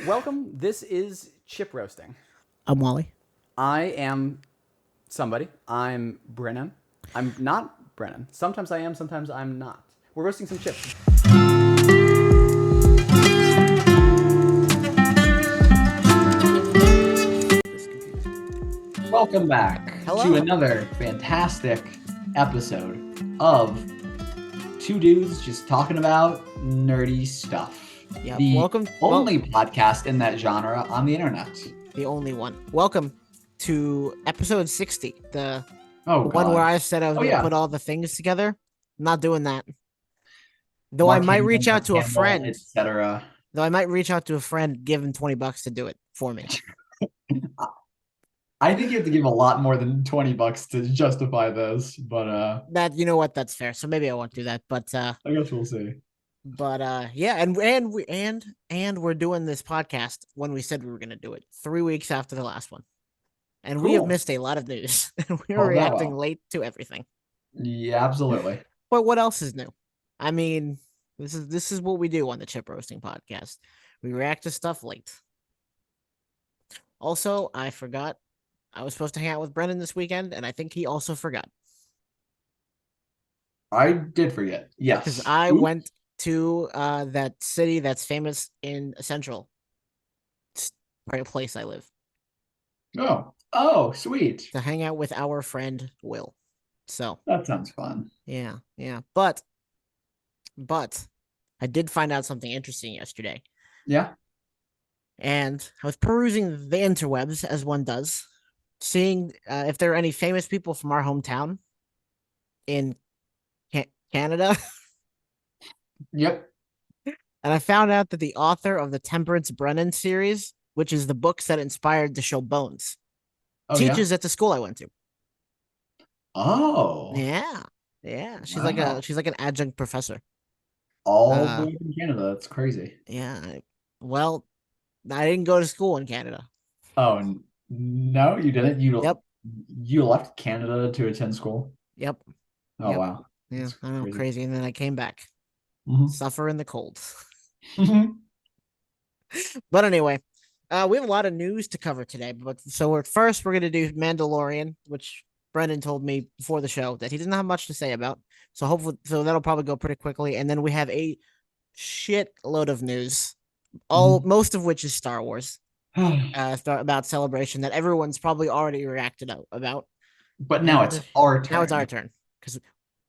Welcome. This is Chip Roasting. I'm Wally. I am somebody. I'm Brennan. I'm not Brennan. Sometimes I am, sometimes I'm not. We're roasting some chips. This computer. Welcome back to Hello. another fantastic episode of Two Dudes Just Talking About Nerdy Stuff. Yeah. The Welcome. only podcast in that genre on the internet. The only one. Welcome to episode 60. The Oh, one God. where I said I was Oh, going to yeah. put all the things together. I'm not doing that. Though I Mark might Hamill, reach out Mark to a Hamill, friend. etc. Though I might reach out to a friend, give him $20 to do it for me. I think you have to give a lot more than $20 to justify this, but That you know what? That's fair. So maybe I won't do that. I guess we'll see. Yeah, and we're doing this podcast when we said we were going to do it 3 weeks after the last one. And we have Cool. missed a lot of news. And we are Oh, that reacting well. late to everything. Yeah, absolutely. But what else is new? I mean, this is what we do on the Chip Roasting Podcast. We react to stuff late. Also, I forgot I was supposed to hang out with Brennan this weekend, and I think he also forgot. I did forget. Because Yes. I Oops. went to that city that's famous in Central, place I live, Oh, sweet. to hang out with our friend Will. So That sounds fun. yeah. But I did find out something interesting yesterday. Yeah. And I was perusing the interwebs, as one does, seeing if there are any famous people from our hometown in Canada. Yep. And I found out that the author of the Temperance Brennan series, which is the books that inspired the show Bones, Oh, yeah. teaches at the school I went to. Oh, Yeah. wow. She's like an adjunct professor. All the Uh, way from Canada. That's crazy. yeah. Well, I didn't go to school in Canada. Oh, no, you didn't. Yep. You left Canada to attend school. Yep. Oh, Yep. wow. Yeah. That's I know, crazy. crazy. And then I came back, Hmm. suffer in the cold. But anyway, we have a lot of news to cover today. But so we're gonna do Mandalorian, which Brendan told me before the show that he doesn't have much to say about. So hopefully, so that'll probably go pretty quickly. And then we have a shit load of news, all Hmm. most of which is Star Wars, about Celebration that everyone's probably already reacted about. But now it's And our now it's our turn. turn because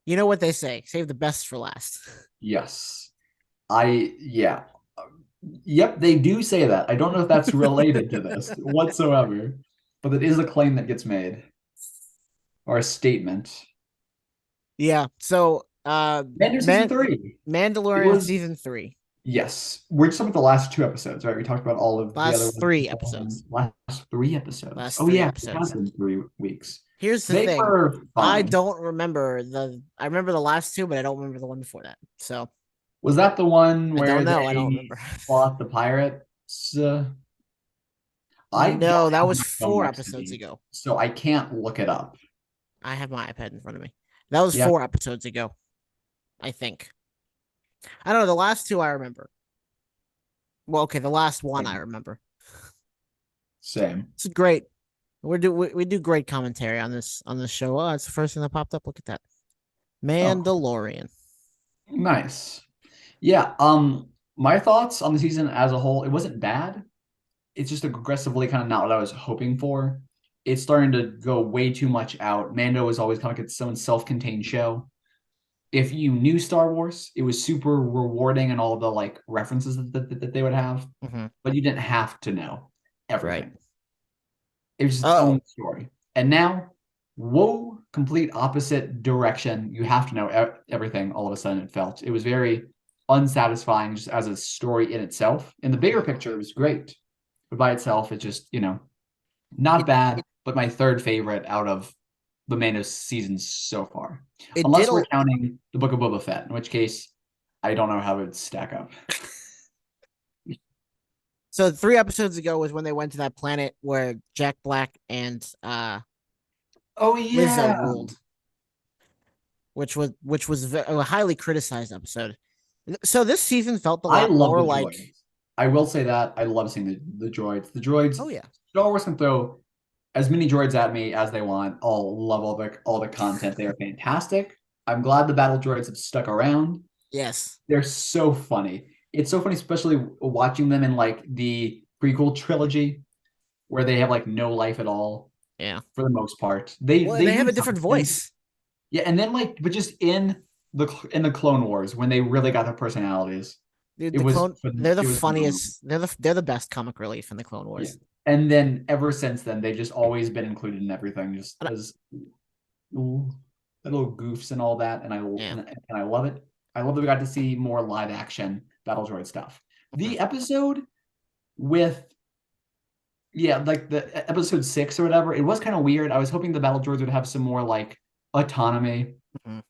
you know what they say: save the best for last. Yes. Yeah. Yep, they do say that. I don't know if that's related to this whatsoever, but it is a claim that gets made or a statement. Yeah. So, Mando season three. It Mandalorian was season 3. Yes. We're just talking about the last two episodes, right? We talked about all of the other Last ones. 3 episodes. Last three episodes. Last Oh, three yeah, it has episodes. been 3 weeks. Here's the They thing. were I fine. don't remember I remember the last two, but I don't remember the one before that. So Was that the one I where don't know. I don't they remember. fought the pirates? I don't No, that have was my phone 4 next to episodes me, ago. so I can't look it up. I have my iPad in front of me. That was Yeah, 4 episodes ago, I think. I don't know. The last two I remember. Well, okay, the last one I same. remember. Same. It's great. We do great commentary on this show. Oh, it's the first thing that popped up. Look at that. Oh, Mandalorian. nice. Yeah, my thoughts on the season as a whole, it wasn't bad. It's just aggressively kind of not what I was hoping for. It's starting to go way too much out. Mando was always kind of like its own self-contained show. If you knew Star Wars, it was super rewarding and all the like references that they would have, Mm-hmm. but you didn't have to know Right. everything. It was its Oh, own story. And now, whoa, complete opposite direction. You have to know everything all of a sudden it felt. It was very unsatisfying just as a story in itself. In the bigger picture, it was great. But by itself, it's just, not it bad, it but my third favorite out of the Mando seasons so far. it did Unless we're a counting the Book of Boba Fett, in which case I don't know how it would stack up. So 3 episodes ago was when they went to that planet where Jack Black and Oh Lizzo yeah. ruled, which was a highly criticized episode. So this season felt a I lot love more the like droids. I will say that I love seeing the droids. The droids, Oh yeah. Star Wars can throw as many droids at me as they want. I'll love all the content. They are fantastic. I'm glad the battle droids have stuck around. Yes. They're so funny. It's so funny, especially watching them in like the prequel trilogy where they have like no life at all Yeah. for the most part. They Well, they they do have a some different things. voice. Yeah, and then like but just in the Clone Wars when they really got their personalities, Dude, it the was clone they're the it was phenomenal. funniest. They're the best comic relief in the Clone Yeah. Wars. And then ever since then, they've just always been included in everything, just And as little goofs and all that. And yeah. I love it. I love that we got to see more live action Battle Droid stuff. Mhm. The episode with like the episode 6 or whatever, it was kind of weird. I was hoping the Battle Droids would have some more like autonomy, Mhm.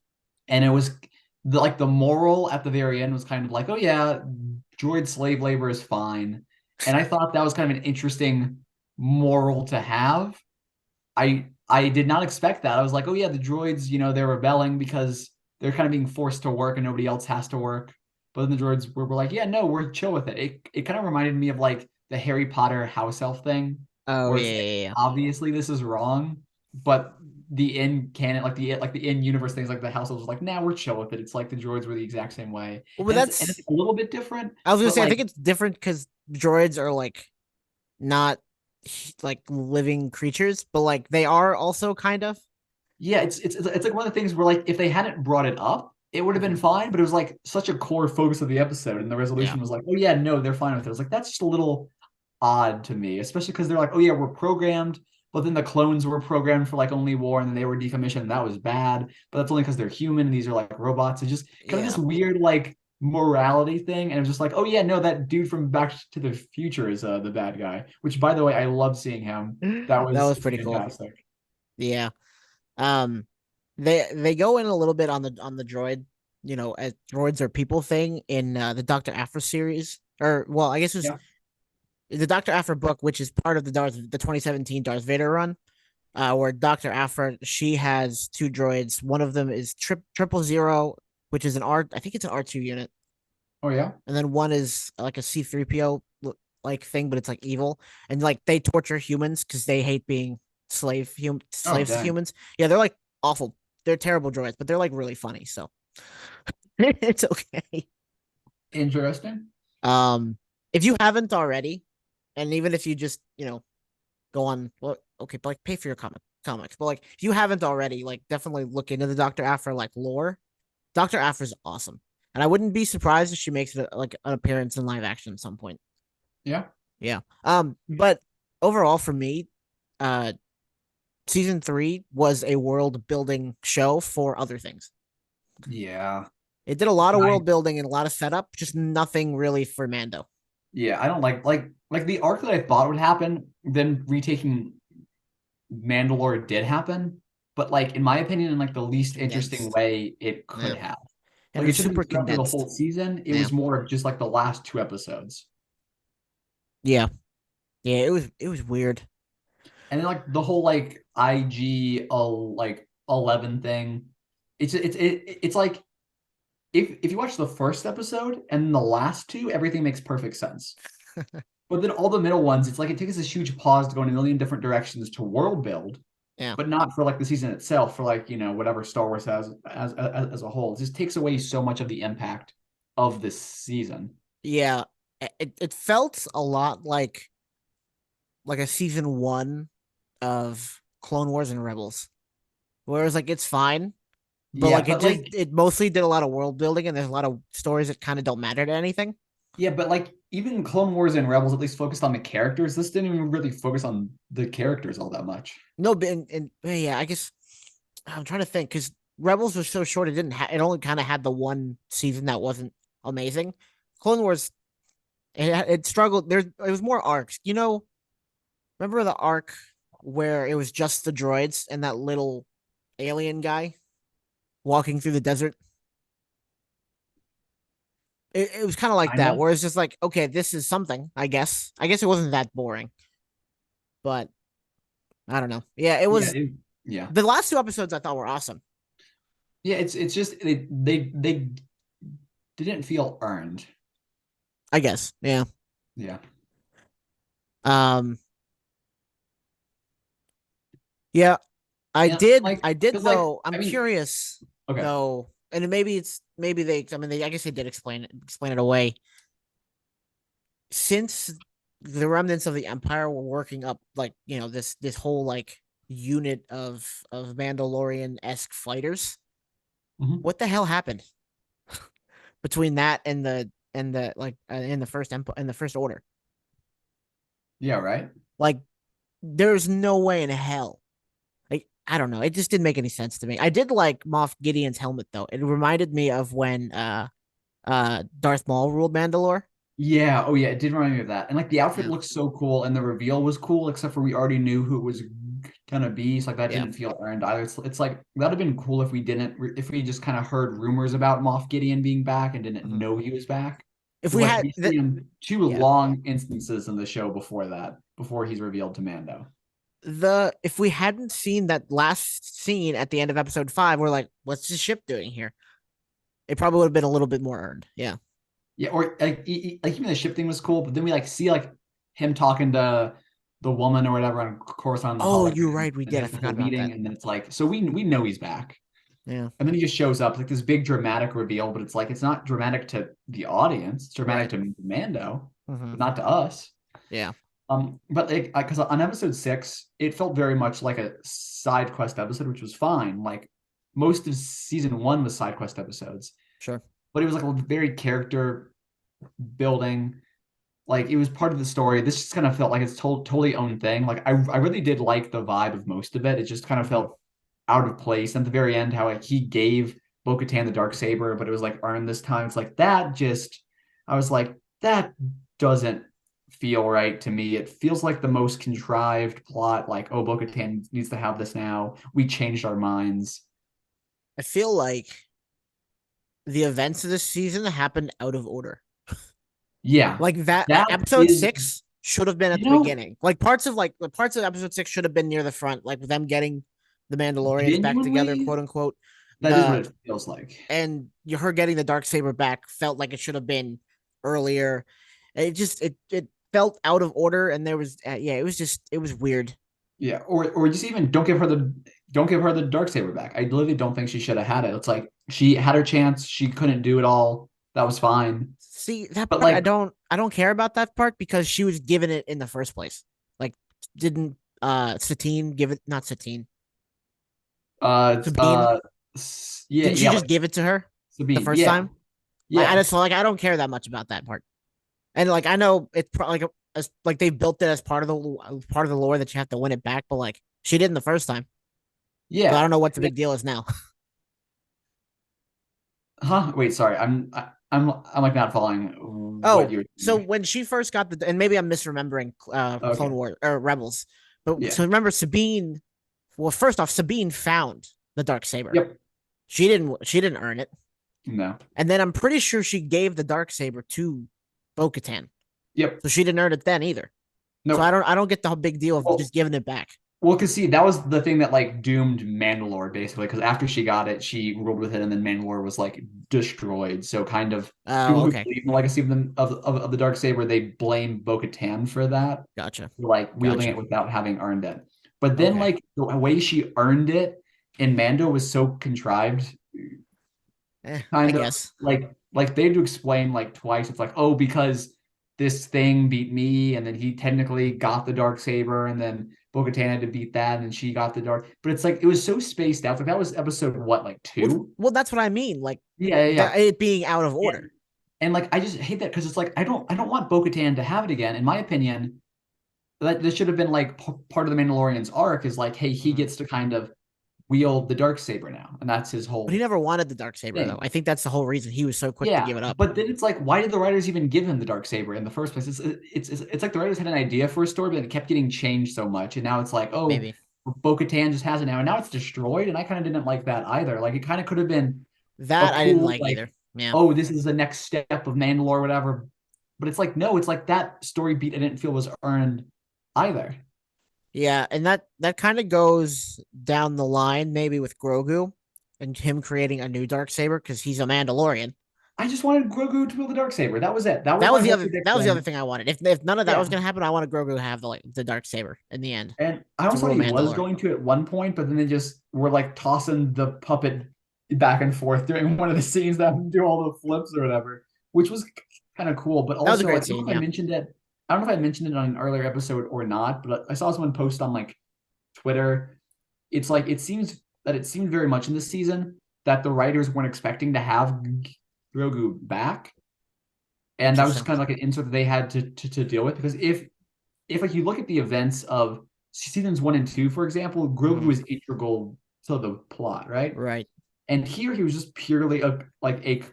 and it was the moral at the very end was kind of like, oh yeah, droid slave labor is fine. And I thought that was kind of an interesting moral to have. I did not expect that. I was like, oh yeah, the droids, they're rebelling because they're kind of being forced to work and nobody else has to work. But then the droids were like, yeah, no, we're chill with it. It kind of reminded me of like the Harry Potter house elf thing, Oh where yeah, it's like yeah, yeah. obviously this is wrong, but the in canon, like the in universe things, like the house elves was like, nah, we're chill with it. It's like the droids were the exact same way, Well, but and it's that's a little bit different, I was gonna but say I like think it's different because droids are like not like living creatures, but like they are also kind of. yeah, it's like one of the things where like if they hadn't brought it up, it would have been Mhm. fine, but it was like such a core focus of the episode, and the Yeah. resolution was like, oh yeah, no, they're fine with it. I was like, that's just a little odd to me, especially because they're like, oh yeah, we're programmed, but then the clones were programmed for like only war, and then they were decommissioned, and that was bad. But that's only because they're human, and these are like robots. It's just kind of Yeah. this weird like morality thing, and it's just like, oh yeah, no, that dude from Back to the Future is the bad guy. Which, by the way, I love seeing him. That That was was pretty cool. fantastic. Yeah. Um, they go in a little bit on the droid, as droids are people thing in the Doctor Aphra series, or well, I guess it was Yeah. the Doctor Aphra book, which is part of the 2017 Darth Vader run. Where Doctor Aphra she has two droids. One of them is triple zero, which is I think it's an R2 unit, Oh yeah. and then one is like a C3PO like thing, but it's like evil, and like they torture humans because they hate being Oh slaves to dang. humans. Yeah, they're like awful. They're terrible droids, but they're like really funny, so it's okay. Interesting. Um, if you haven't already, and even if you just go on, well, okay, but like pay for your comics, but like if you haven't already, like definitely look into the Doctor Aphra like lore. Doctor Aphra's awesome, and I wouldn't be surprised if she makes it like an appearance in live action at some point. Yeah. Yeah. But overall for me, uh, season 3 was a world building show for other things. Yeah. It did a lot of I world building and a lot of setup, just nothing really for Mando. yeah, I don't like the arc that I thought would happen, then retaking Mandalore did happen, but like in my opinion, in like the least interesting Condensed. way it could Yeah. have. And it Like it was should have been super spread through the whole condensed. season. It Yeah. was more of just like the last two episodes. Yeah. Yeah, it was weird. And then like the whole like IG like 11 thing. It's like if you watch the first episode and the last two, everything makes perfect sense. But then all the middle ones, it's like it takes this huge pause to go in a million different directions to world build, Yeah. but not for like the season itself, for like, whatever Star Wars has as a whole. It just takes away so much of the impact of this season. Yeah. It felt a lot like a season 1 of Clone Wars and Rebels. Whereas like it's fine, but Yeah, like but like it mostly did a lot of world building and there's a lot of stories that kind of don't matter to anything. yeah, but like even Clone Wars and Rebels at least focused on the characters. This didn't even really focus on the characters all that much. No, but yeah, I guess I'm trying to think because Rebels was so short. It only kind of had the one season that wasn't amazing. Clone Wars, it struggled. It was more arcs. Remember the arc where it was just the droids and that little alien guy walking through the desert? It was kind of like that, Kinda. where it's just like, okay, this is something. I guess it wasn't that boring, but I don't know. Yeah, it Yeah, was. yeah. The last two episodes I thought were awesome. Yeah, it's just they didn't feel earned. I guess. Yeah. Yeah. Um, yeah, I And did. like, I did because like, though. I'm I mean, curious okay. though, and maybe it's maybe they. I mean, I guess they did explain it away. Since the remnants of the Empire were working up, like this whole like unit of Mandalorian esque fighters. Mhm. What the hell happened between that and the like in the in the first order? Yeah, right. Like, there's no way in hell. Like, I don't know. It just didn't make any sense to me. I did like Moff Gideon's helmet though. It reminded me of when Darth Maul ruled Mandalore. Yeah, oh yeah, it did remind me of that. And like the outfit Yeah. looks so cool and the reveal was cool, except for we already knew who it was gonna be. So like that Yeah. didn't feel earned either. It's like that'd have been cool if we didn't if we just kind of heard rumors about Moff Gideon being back and didn't Mhm. know he was back. If Because we like had we that, see him two yeah. long instances in the show before that, before he's revealed to Mando. The If we hadn't seen that last scene at the end of episode 5, we're like, what's the ship doing here? It probably would have been a little bit more earned. Yeah. Yeah, or like like even the ship thing was cool, but then we like see like him talking to the woman or whatever on Coruscant on the Oh, you're hologram, right. We and they did. I have the forgot whole about meeting, that. and then it's like, so we know he's back, Yeah. and then he just shows up like this big dramatic reveal, but it's like it's not dramatic to the audience, it's dramatic Right. to Mando, Hmm. but not to us. Yeah. But like because on episode 6, it felt very much like a side quest episode, which was fine. Like most of season 1 was side quest episodes, Sure. but it was like a very character building, like it was part of the story. This just kind of felt like it's totally own thing. Like I really did like the vibe of most of it. It just kind of Hmm. felt out of place. And at the very end, how like he gave Bo-Katan the dark saber, but it was like earned this time. It's like that just I was like, that doesn't feel right to me. It feels like the most contrived plot, like, oh, Bo-Katan needs to have this now. We changed our minds. I feel like the events of this season happened out of order. Yeah. Like that, like That episode is, 6 should have been at you the know, beginning. Like parts of episode 6 should have been near the front, like them getting the Mandalorians back together, genuinely, quote unquote. that is what The it feels like. and her getting the dark saber back felt like it should have been earlier. It felt out of order, and there was yeah, it was weird. Yeah, or just even don't give her the dark saber back. I literally don't think she should have had it. It's like she had her chance, she couldn't do it all. That was fine. See, that But part like I don't care about that part because she was given it in the first place. Like, didn't Satine give it? Not Satine, Sabine. yeah, Didn't she yeah, just like give it to her the Sabine. first Yeah. time? Like, I Yeah. just like I don't care that much about that part. And like I know it's like as like they built it as part of the lore that you have to win it back, but like she did in the first time, so I Yeah. don't know what the big deal is now. Huh? Wait, sorry. I'm like not following what Oh, you're so saying. when she first got and maybe I'm misremembering Clone Okay. War or Rebels, but Yeah. so remember Sabine. Well, first off, Sabine found the dark saber. Yep. She didn't earn it, No. and then I'm pretty sure she gave the dark saber to Bo-Katan, Yep. so she didn't earn it then either. So Nope. I don't get the whole big deal of Well, just giving it back. Well, because see, that was the thing that like doomed Mandalore basically. Because after she got it, she ruled with it, and then Mandalore was like destroyed. So kind of people Oh, who okay, believe in the legacy of of the dark saber, they blame Bo-Katan for that, gotcha, for, like wielding gotcha. it without having earned it. But then Okay. like the way she earned it in Mando was so contrived, I kind of guess. like they had to explain like twice. It's like, oh, because this thing beat me, and then he technically got the dark saber, and then Bo-Katan had to beat that, and then she got the dark. But it's like it was so spaced out. Like that was episode what, like two? Well, that's what I mean. Like Yeah, yeah, yeah. that it being out of order. And, and like I just hate that because it's like I don't want Bo-Katan to have it again. In my opinion, that this should have been like part of the Mandalorian's arc is like, hey, he Mhm. gets to kind of wield the dark saber now, and that's his But he whole never wanted the dark saber though. thing. I think that's the whole reason he was so quick to Yeah, give it up. but then it's like, why did the writers even give him the dark saber in the first place? It's like the writers had an idea for a story, but it kept getting changed so much, and now it's like, oh, Maybe Bo-Katan just has it now, and now it's destroyed, and I kind of didn't like that either. Like it kind of could have been a that I didn't cool like like, either. Yeah. oh, this is the next step of Mandalore, or whatever. But it's like, no, it's like that story beat I didn't feel was earned either. Yeah, and that kind of goes down the line maybe with Grogu and him creating a new dark saber because he's a Mandalorian. I just wanted Grogu to wield the Darksaber. That was it. That was That my was the whole other. That was the other prediction. thing I wanted. If none of that was Yeah. gonna happen, I wanted Grogu to have the dark saber in the end And I to almost thought rule he was Mandalore. going to at one point, but then they just were like tossing the puppet back and forth during one of the scenes that do all the flips or whatever, which was kind of cool. But That was a also, I great don't know scene. if I Yeah. mentioned it. I don't know if I mentioned it on an earlier episode or not, but I saw someone post on like Twitter. It's like it seemed very much in this season that the writers weren't expecting to have Grogu back, and that was just Interesting. kind of like an insert that they had to deal with because if like you look at the events of seasons 1 and 2, for example, Grogu Mhm. was integral to the plot, right? Right. And here he was just purely a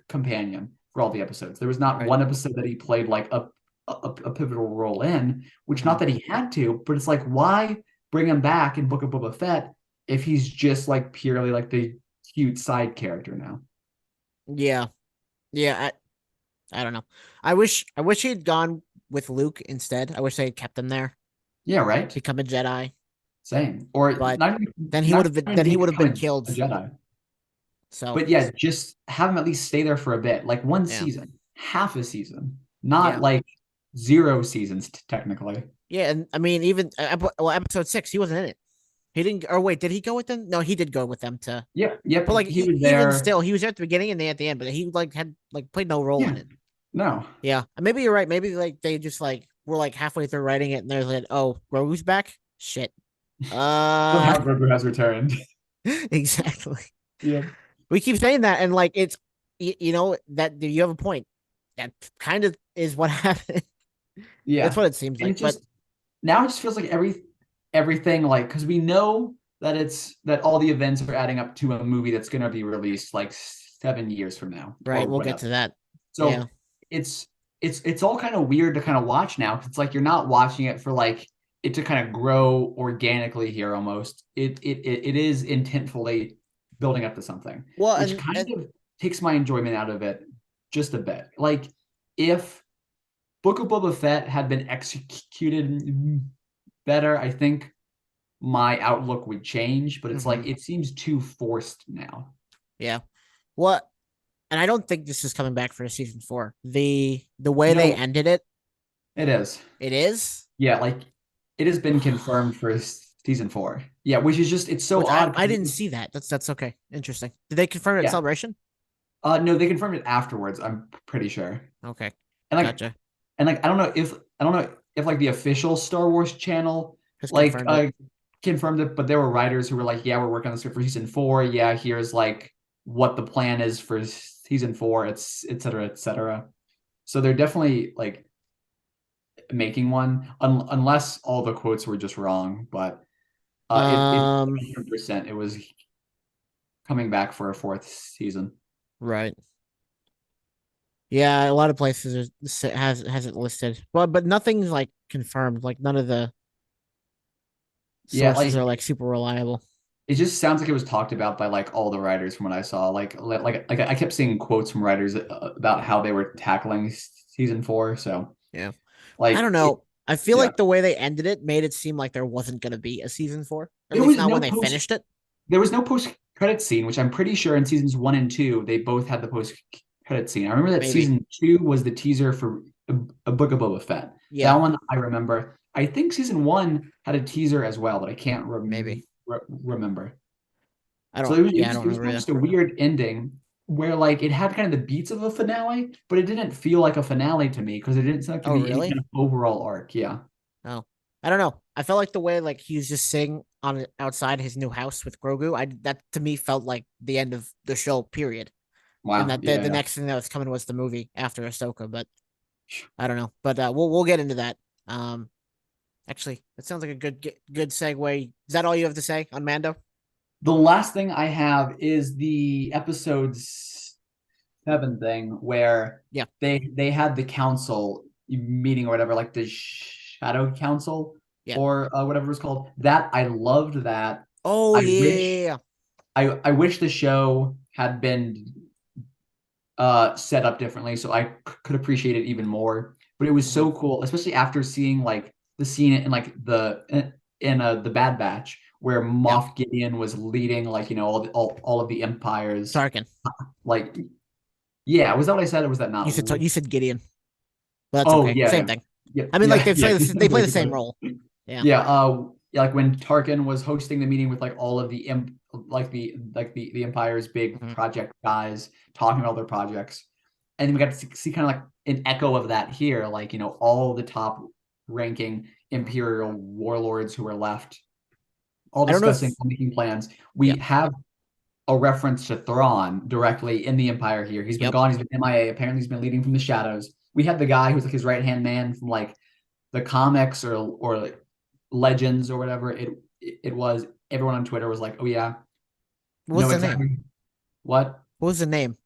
companion for all the episodes. There was not Right. one episode that he played like a pivotal role in, which not Mhm. that he had to, but it's like why bring him back in Book of Boba Fett if he's just like purely like the cute side character now? Yeah. Yeah. I don't know. I wish he had gone with Luke instead. I wish they had kept him there, Yeah, right. become a Jedi. Same. Or But not then he would not have been trying then to he would have been become killed. a Jedi. So But yeah, just have him at least stay there for a bit, like one yeah. season, half a season, not Yeah. like 0 seasons technically. Yeah. And I mean, even episode 6, he wasn't in it. He didn't. Or wait, did he go with them? No, he did go with them to. Yep, But yep, like he was even there. still, he was there at the beginning and then at the end. But he like had like played no role Yeah, in it. no. Yeah, and maybe you're right. Maybe like they just like were like halfway through writing it and they're like, oh, Grogu's back. Shit. Somehow Grogu has returned. Exactly. Yeah, We keep saying that, and like it's you know that you have a point. That kind of is what happened. That's yeah, what it seems and like. it But just now it just feels like everything like because we know that it's that all the events are adding up to a movie that's going to be released like 7 years from now right, or we'll get whatever. to that. So Yeah. it's it's all kind of weird to kind of watch now. It's like you're not watching it for like it to kind of grow organically here almost. It is intentfully building up to something, Well, which kind of takes my enjoyment out of it just a bit. Like if Book of Boba Fett had been executed better, I think my outlook would change, but it's mhm, like it seems too forced now. yeah. What? And I don't think this is coming back for a season 4. The way they No, ended it, it is. it is. Yeah, like it has been confirmed for season 4. Yeah, which is just it's so Which I odd I because didn't see that. That's okay. Interesting. Did they confirm it at yeah. Celebration? No, they confirmed it afterwards, I'm pretty sure. Okay, And like gotcha. I don't know if like the official Star Wars channel Just like confirmed it. confirmed it, but there were writers who were like, yeah, we're working on the script for season 4. Yeah, here's like what the plan is for season 4, it's et cetera, et cetera. So they're definitely like making one, unless all the quotes were just wrong, but it Um, 100% it was coming back for a 4th season. right. Yeah, a lot of places has it listed. But nothing's like confirmed. Like none of the Yeah, sources are like super reliable. it just sounds like it was talked about by like all the writers from what I saw. Like I kept seeing quotes from writers about how they were tackling season 4. So Yeah. I like don't know. I feel yeah, like the way they ended it made it seem like there wasn't gonna be a season 4. At there least was not when no they post finished it. there was no post credit scene, which I'm pretty sure in seasons 1 and 2 they both had the post credit scene. I remember that Maybe. season 2 was the teaser for a Book of Boba Fett. Yeah, That one I remember. I think season 1 had a teaser as well, but I can't maybe. remember. I So don't. Yeah, I don't it was remember kind of either. just a weird ending where like it had kind of the beats of a finale, but it didn't feel like a finale to me because it didn't seem like to Oh, be any kind really? of overall arc. Yeah. Oh, I don't know. I felt like the way like he was just sitting on outside his new house with Grogu. I that to me felt like the end of the show. Period. And Wow. that the, Yeah, the yeah. next thing that was coming was the movie after Ahsoka. But I don't know. But we'll get into that. Um, actually, that sounds like a good segue. Is that all you have to say on Mando? The last thing I have is the episode 7 thing where Yeah. they had the council meeting or whatever, like the Shadow Council Yeah. or whatever it was called. That I loved that. Oh I wish yeah. I wish the show had been set up differently so I could appreciate it even more. But it was Mhm. so cool, especially after seeing like the scene in like the Bad Batch where Yeah. Moff Gideon was leading like all of the empires Tarkin. like Yeah, was that what I said? Or was that You not? said Gideon. But that's Oh okay. yeah, Same yeah, thing. yeah, I mean, like yeah, yeah. they play the same role. Yeah. Yeah, yeah, like when Tarkin was hosting the meeting with like all of the the Empire's big Mhm. project guys talking about their projects, and then we got to see kind of like an echo of that here, like all the top ranking Mhm. Imperial warlords who are left, all I don't know discussing, if making plans. yeah. We have a reference to Thrawn directly in the Empire here. He's been Yep. gone. He's been MIA. Apparently, he's been leading from the shadows. We had the guy who's like his right hand man from like the comics or like Legends or whatever it was. Everyone on Twitter was like, "Oh yeah, What was no, the name? exactly what." What was the name?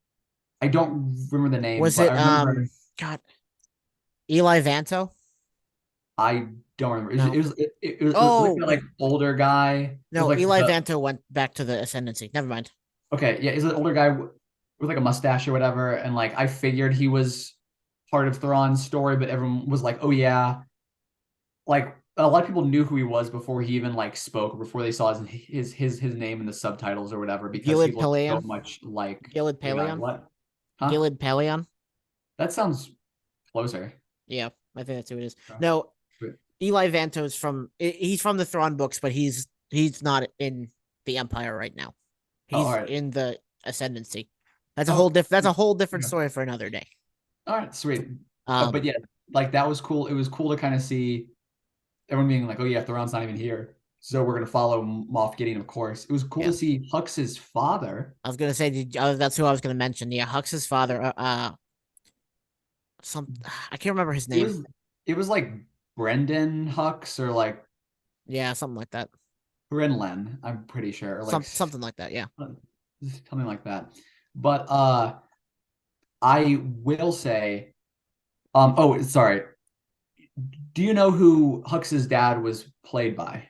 I don't remember the name, Was but it I remember. God, Eli Vanto? I don't remember. No. It was like Oh, that like older guy with no, like Eli the Vanto went back to the Ascendancy. Never mind. okay, yeah, he's an older guy with like a mustache or whatever, and like I figured he was part of Thrawn's story, but everyone was like, "Oh yeah," like a lot of people knew who he was before he even like spoke or before they saw his name in the subtitles or whatever because he Gilad looked so Pelion. much like Gilad the guy. Pelion. What? Huh? Gilad Pelion. That sounds closer. Yeah, I think that's who it is. Oh, No, wait. Eli Vanto's he's from the Thrawn books, but he's not in the Empire right now. Oh, all He's right. in the Ascendancy. That's a Oh, whole that's a whole different okay. story for another day. All right, sweet. But Um, yeah, like that was cool. It was cool to kind of see everyone being like, "Oh yeah, Thrawn's not even here, so we're gonna follow Moff Gideon, of course." It was cool yeah, to see Hux's father. I was gonna say that's who I was gonna mention. Yeah, Hux's father. Some I can't remember his It name. was it was like Brendan Hux or like Yeah, something like that. Brennan, I'm pretty sure, or like Something like that. Yeah. something like that. But I will say, oh, sorry. Do you know who Hux's dad was played by?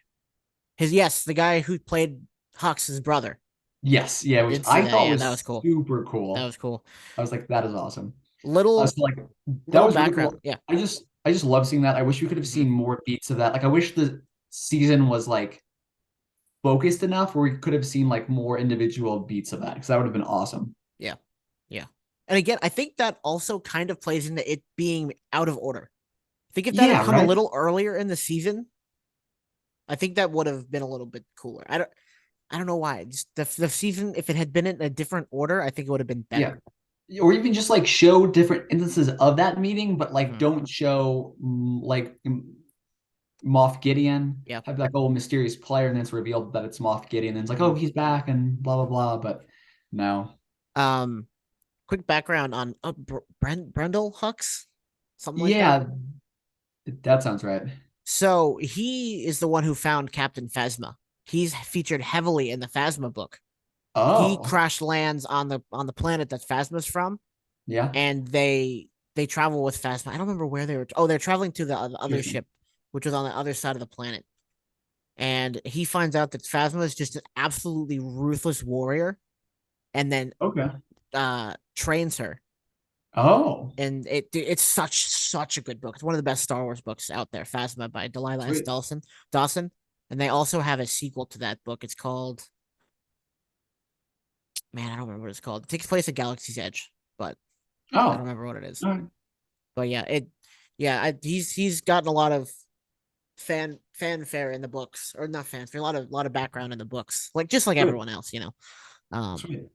Yes, the guy who played Hux's brother. Yes, yeah, I which did see I that. thought Yeah, that was was cool. super That cool. was cool. I was like, that is awesome. Little So like that little was really background. cool. Yeah. I just love seeing that. I wish we could have Mhm. seen more beats of that. Like I wish the season was like focused enough where we could have seen like more individual beats of that because that would have been awesome. Yeah. Yeah. And again, I think that also kind of plays into it being out of order. I think if that had Yeah, come a right? little earlier in the season, I think that would have been a little bit cooler. I don't know why. Just the season, if it had been in a different order, I think it would have been Yeah. better. Or even just like show different instances of that meeting, but like Mhm. don't show Moff Gideon. Yeah. Have like oh mysterious player, and then it's revealed that it's Moff Gideon. And it's like oh Mhm. he's back and blah blah blah. But no, Um, quick background on Brendel Hux, something like that. yeah, that sounds right. So he is the one who found Captain Phasma. He's featured heavily in the Phasma book. He Oh crash lands on the planet that Phasma's from, yeah, and they travel with Phasma. I don't remember where they were. Oh, they're traveling to the other interesting. ship, which was on the other side of the planet. And he finds out that Phasma is just an absolutely ruthless warrior, and then Okay. trains her. Oh, And it's such a good book. It's one of the best Star Wars books out there. Phasma by Delilah S. sweet. Dawson, and they also have a sequel to that book. It's called man, I don't remember what it's called. It takes place at Galaxy's Edge, but I don't Oh, remember what it is. all right. But yeah, he's gotten a lot of fanfare in the books, or not fanfare, a lot of background in the books, like just like Sweet. everyone else, you know. Um, Sweet.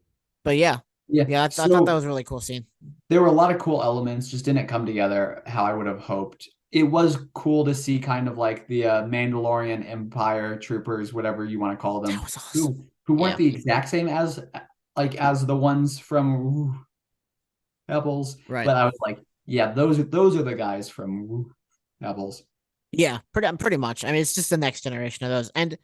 but yeah, Yeah. yeah, I thought that So was a really cool scene. there were a lot of cool elements, just didn't come together how I would have hoped. It was cool to see kind of like the Mandalorian Empire troopers, whatever you want to call That them, was awesome. who weren't Yeah. the exact same as like as the ones from Rebels, Right. but I was like, yeah, those are the guys from Rebels. Yeah, pretty much. I mean, it's just the next generation of those, and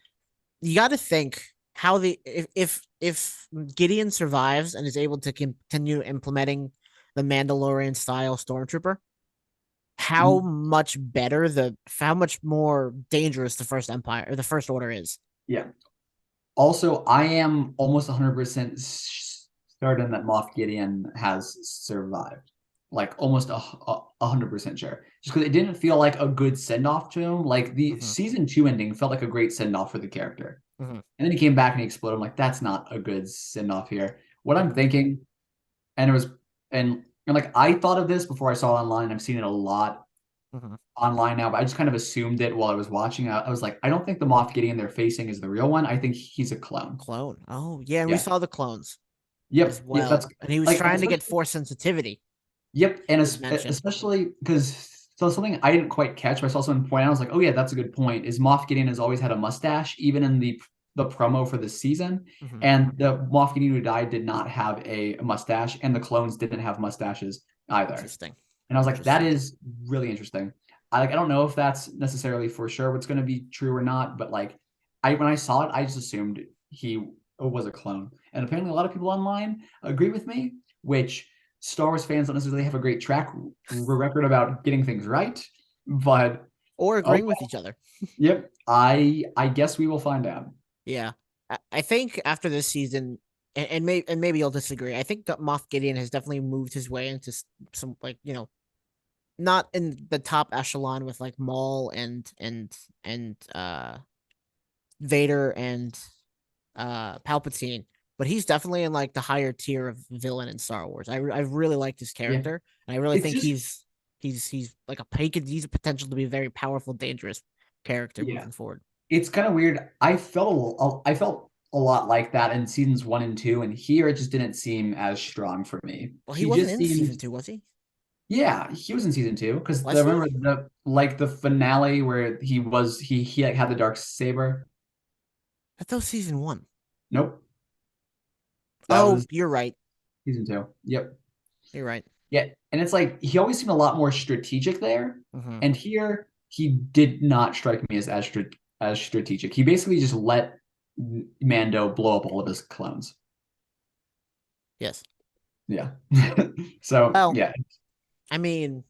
you got to think how the if Gideon survives and is able to continue implementing the Mandalorian style stormtrooper, how Mhm. much better how much more dangerous the first empire or the first order is. Yeah. Also, I am almost 100% certain that Moff Gideon has survived. Like almost 100% sure. Just because it didn't feel like a good send off to him. Like the Mm-hmm. season 2 ending felt like a great send off for the character. Mm-hmm. And then he came back and he exploded. I'm like, that's not a good send off here. What I'm thinking, and it was and like I thought of this before I saw it online. I've seen it a lot Mhm. online now, but I just kind of assumed it while I was watching. I was like, I don't think the Moff Gideon they're facing is the real one. I think he's a clone. Clone. Oh, yeah, and we Yeah. saw the clones as Yep. That's well. And he was like trying to get especially force sensitivity, yep, and was mentioned. especially because so something I didn't quite catch, but I saw someone point out. I was like, oh yeah, that's a good point. Is Moff Gideon has always had a mustache, even in the promo for this season, Mhm. and the Moff Gideon who died did not have a mustache, and the clones didn't have mustaches either. Interesting. And I was like, that Interesting. is really interesting. I don't know if that's necessarily for sure what's going to be true or not, but like I when I saw it, I just assumed he was a clone. And apparently a lot of people online agree with me, which Star Wars fans don't necessarily have a great track record about getting things right, but Or oh agreeing with each other. yep, I guess we will find out. Yeah. I think after this season, and maybe you'll disagree. I think that Moff Gideon has definitely moved his way into some, like, not in the top echelon with like Maul and Vader and Palpatine, but he's definitely in like the higher tier of villain in Star Wars. I really like this Yeah, character, and I really it's think just he's like he's a potential to be a very powerful, dangerous character yeah, moving forward. it's kind of weird. I felt a lot like that in seasons 1 and 2, and here it just didn't seem as strong for me. Well, he He wasn't just in seemed season 2, was he? yeah, he was in season 2 because Was he? remember the finale where he like had the dark saber. I thought season 1. Nope, that Oh, was you're right. season 2. Yep. You're right. Yeah, and it's like he always seemed a lot more strategic there, Hmm. and here he did not strike me as strategic. He basically just let Mando blow up all of his clones. Yes. Yeah. So Well, yeah, I mean,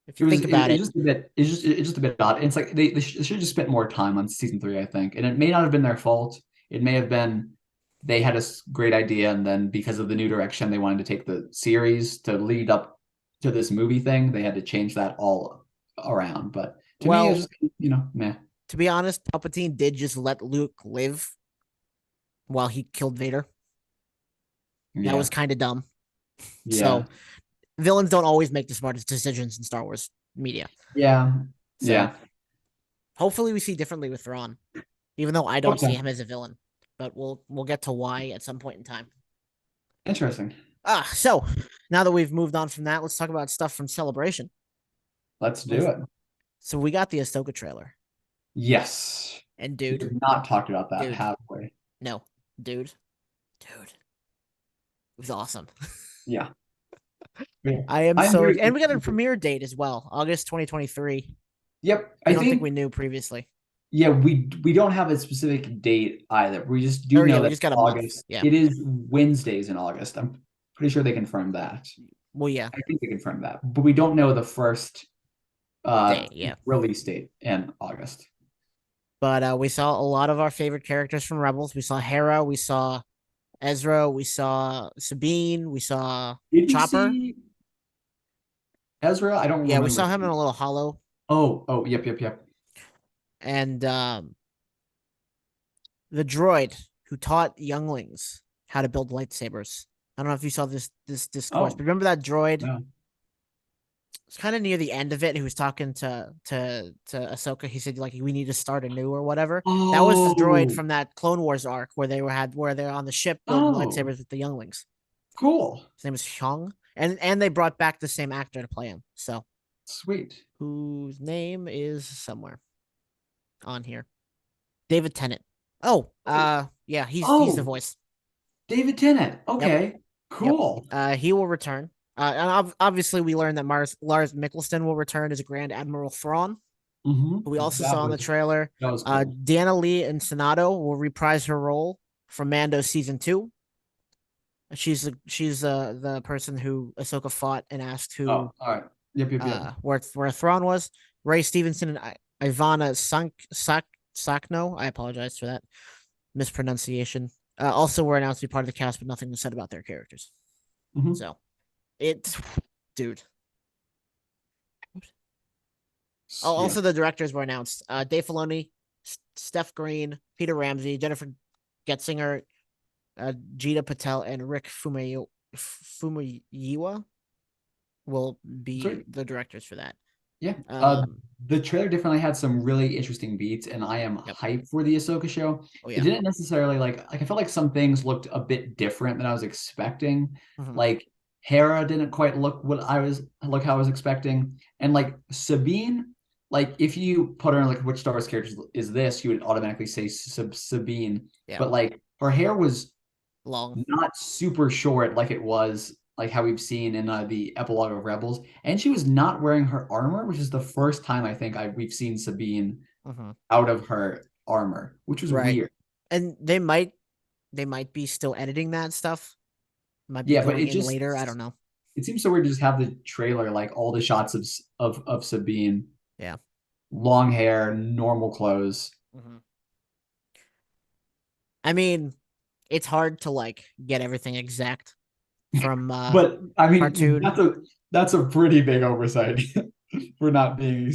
if you think about it's it, just a bit it's just a bit odd. It's like they should have just spent more time on season 3, I think, and it may not have been their fault. It may have been they had a great idea, and then because of the new direction they wanted to take the series to lead up to this movie thing, they had to change that all around. But to me, it's well, just meh. to be honest, Palpatine did just let Luke live while he killed Vader. That was Yeah, kind of dumb. yeah, So villains don't always make the smartest decisions in Star Wars media. yeah, So yeah. hopefully we see differently with Thrawn, even though I Hope don't see so. him as a villain. But we'll get to why at some point in time. Interesting. So now that we've moved on from that, let's talk about stuff from Celebration. Let's do We've it. So we got the Ahsoka trailer, Yes. and We dude, have not talked about that, dude, have we? no, dude, it was awesome. Yeah. Yeah. I am I'm so, very and we got a premiere date as well, August 2023. Yep. I I don't think we think knew previously. yeah, we don't have a specific date either. We just do Oh yeah, know we that just got a month. August. Yeah. It is Wednesdays in August. I'm pretty sure they confirmed that. Well, yeah, I think they confirmed that, but we don't know the first day. Yeah. release date in August. But we saw a lot of our favorite characters from Rebels. We saw Hera, we saw Ezra, we saw Sabine, we saw Did we Chopper. see Ezra? I don't Yeah, we remember saw him in seeing. a little hollow, Yep. and the droid who taught younglings how to build lightsabers. I don't know if you saw this discourse, Oh, but remember that droid? no. It's kind of near the end of it. He was talking to Ahsoka. He said like we need to start anew or whatever. That was the droid Oh, from that Clone Wars arc where where they're on the ship building oh, lightsabers with the younglings. cool. His name is Hyung, and they brought back the same actor to play him. So Sweet. whose name is somewhere on here? David Tennant. Oh, yeah, he's the Oh, voice. David Tennant. Yep, Okay, yep. cool. He will return. And obviously, we learned that Lars Mikkelsen will return as Grand Admiral Thrawn, who we also That saw in the was trailer. that was cool. Deanna Lee and Sonato will reprise her role from Mando season 2. She's the person who Ahsoka fought and asked who Oh, all right. Yep. where Thrawn was. Ray Stevenson and Ivana Sakno. I apologize for that mispronunciation. Also were announced to be part of the cast, but nothing was said about their characters. hmm So it's dude. Oh, Yeah. also the directors were announced. Dave Filoni, Steph Green, Peter Ramsey, Jennifer Getzinger, Jita Patel, and Rick Fumiyiwa. will That's be right. the directors for that. Yeah. Um, The trailer definitely had some really interesting beats, and I am yep. hyped for the Ahsoka show. Oh It yeah. didn't necessarily like I felt like some things looked a bit different than I was expecting. Mhm. Like Hera didn't quite look how I was expecting, and like Sabine, like if you put her in like which Star Wars character is this, you would automatically say Sabine. Yeah. But like her hair was Long. not super short like it was like how we've seen in the epilogue of Rebels, and she was not wearing her armor, which is the first time I think we've seen Sabine Mhm. out of her armor, which was Right. weird. And they might be still editing that stuff. Might be Yeah, but going in later. I don't know. it seems so weird to just have the trailer like all the shots of Sabine, Yeah. long hair, normal clothes. Mhm. I mean, it's hard to like get everything exact from But I mean, cartoon. that's a pretty big oversight for not being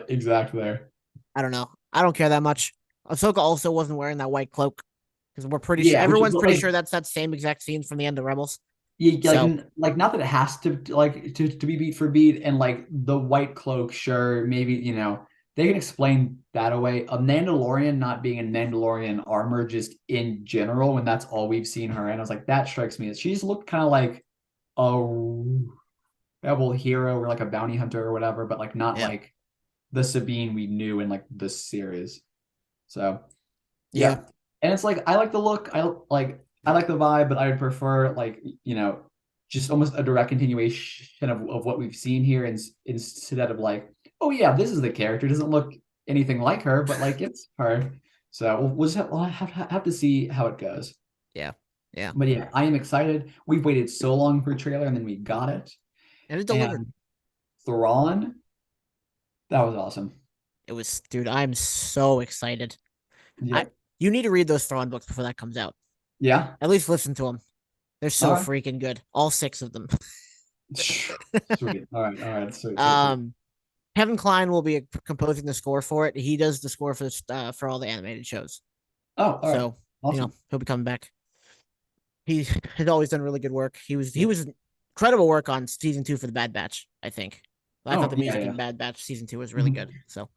exact there. I don't know. I don't care that much. Ahsoka also wasn't wearing that white cloak because we're pretty sure Yeah, which everyone's but pretty like sure that's that same exact scene from the end of Rebels. yeah, So like not that it has to like to be beat for beat, and like the white cloak, sure, maybe they can explain that away. A Mandalorian not being in Mandalorian armor just in general, when that's all we've seen her in, I was like, that strikes me as she's looked kind of like a rebel hero or like a bounty hunter or whatever, but like not yeah, like the Sabine we knew in like the series. So yeah, yeah. And it's like I like the look. I like the vibe, but I would prefer like, just almost a direct continuation of what we've seen here, instead of like, oh yeah, this is the character. It doesn't look anything like her, but like it's her. So we'll just have to see how it goes. yeah, yeah. But yeah, I am excited. We've waited so long for a trailer and then we got it. And it delivered. And Thrawn, that was awesome. It was, dude. I'm so excited. I Yep. You need to read those Thrawn books before that comes out. Yeah. At least listen to them. They're All so right. freaking good. All six of them. Sweet. All right. All right. Sweet. Sweet. Sweet. um, Kevin Kline will be composing the score for it. He does the score for all the animated shows. Oh, all right. So Awesome. he'll be coming back. He has always done really good work. He Yeah. was incredible work on season 2 for the Bad Batch. I think I thought Oh, the yeah, music yeah. in Bad Batch season 2 was really good. Mhm. So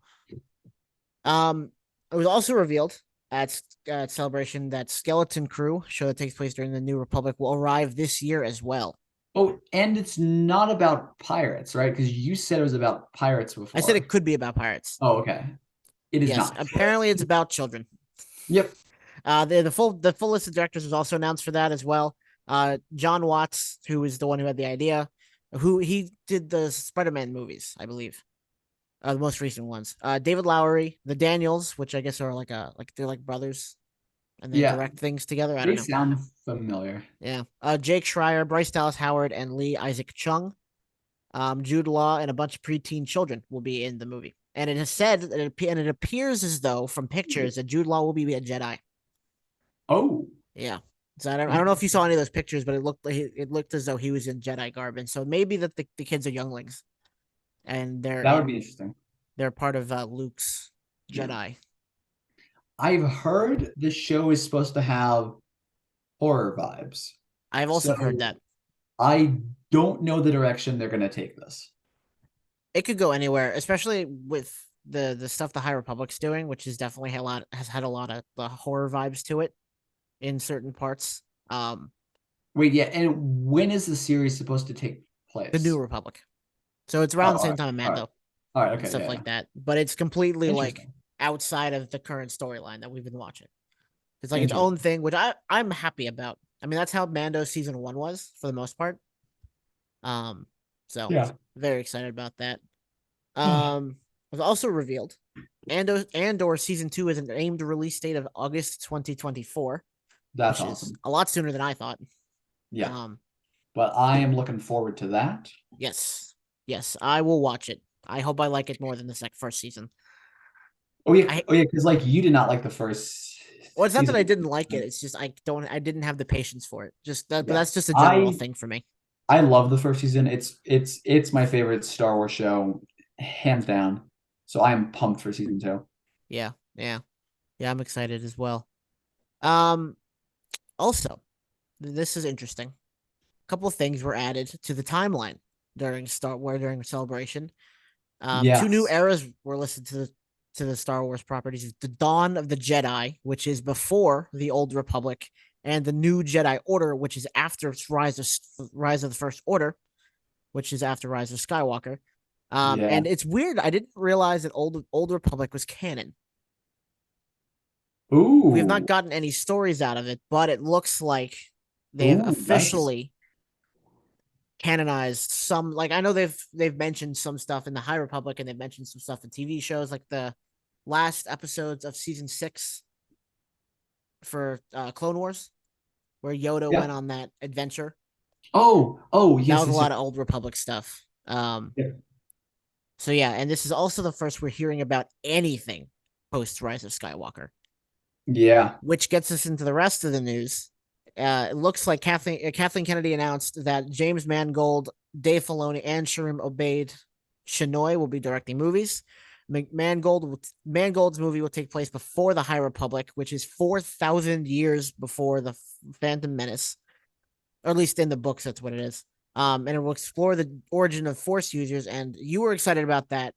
it was also revealed at Celebration that Skeleton Crew show that takes place during the New Republic will arrive this year as well. Oh, and it's not about pirates, right? Because you said it was about pirates I said it before. could be about pirates. Oh, okay. It is Yes, not. apparently it's about children. Yep. The full list of directors was also announced for that as well. John Watts, who is the one who had the idea, who he did the Spider-Man movies, I believe, the most recent ones. David Lowery, the Daniels, which I guess are like they're like brothers, and they Yeah. direct things together. I don't They know. sound familiar. Yeah. Jake Schreier, Bryce Dallas Howard, and Lee Isaac Chung. Jude Law and a bunch of preteen children will be in the movie. And it is said that it appears as though from pictures that Jude Law will be a Jedi. Oh, Yeah. So I don't know if you saw any of those pictures, but it looked as though he was in Jedi garb, and so maybe that the kids are younglings, and that would be interesting. they're part of Luke's Yeah. Jedi. I've heard the show is supposed to have horror vibes. I've also So heard that I don't know the direction they're going to take this. it could go anywhere, especially with the stuff the High Republic's doing, which is definitely has had a lot of the horror vibes to it in certain parts. Wait, yeah. And when is the series supposed to take The New place? Republic, so it's Oh, around the all same right. time as All right. Mando All right. and Okay. stuff Yeah. Yeah. like that, but it's completely like Interesting. outside of the current storyline that we've been watching. It's like its own Interesting. thing, which I'm happy about. I mean, that's how Mando season 1 was for the most part. Um, so Yeah. very excited about that. It was also revealed Andor season 2 is an aimed release date of August 2024, That's which is awesome. a lot sooner than I thought. Yeah. Um, But I am looking forward to that. yes, yes, I will watch it. I hope I like it more than the first season. Oh yeah. I Oh yeah. Because like you did not like the first Well, it's not that season. I didn't like it. It's just I didn't have the patience for it. But Yeah. that's just a general I thing for me. I love the first season. It's my favorite Star Wars show, hands down. So I am pumped for season two. Yeah, yeah, yeah. I'm excited as well. Um, Also, this is interesting. A couple of things were added to the timeline. during Celebration. Two new Yes. eras were listed to the Star Wars properties: the Dawn of the Jedi, which is before the Old Republic, and the New Jedi Order, which is after Rise of the First Order, which is after Rise of Skywalker. Yeah. And it's weird. I didn't realize that Old Republic was canon. We have not Ooh. gotten any stories out of it, but it looks like they've Ooh, nice. officially canonized some. Like I know they've mentioned some stuff in the High Republic, and they've mentioned some stuff in TV shows, like the last episodes of season 6 for Clone Wars, where Yoda Yeah. went on that adventure. Oh, That yes, was a yes, yes. lot of Old Republic stuff. Yeah. So yeah, and this is also the first we're hearing about anything post Rise of Skywalker, Yeah. which gets us into the rest of the news. It looks like Kathleen Kennedy announced that James Mangold, Dave Filoni, and Sharim Obaid Chinoy will be directing movies. Mangold's movie will take place before the High Republic, which is 4,000 years before the Phantom Menace, or at least in the books, that's what it is. And it will explore the origin of Force users. And you were excited about that,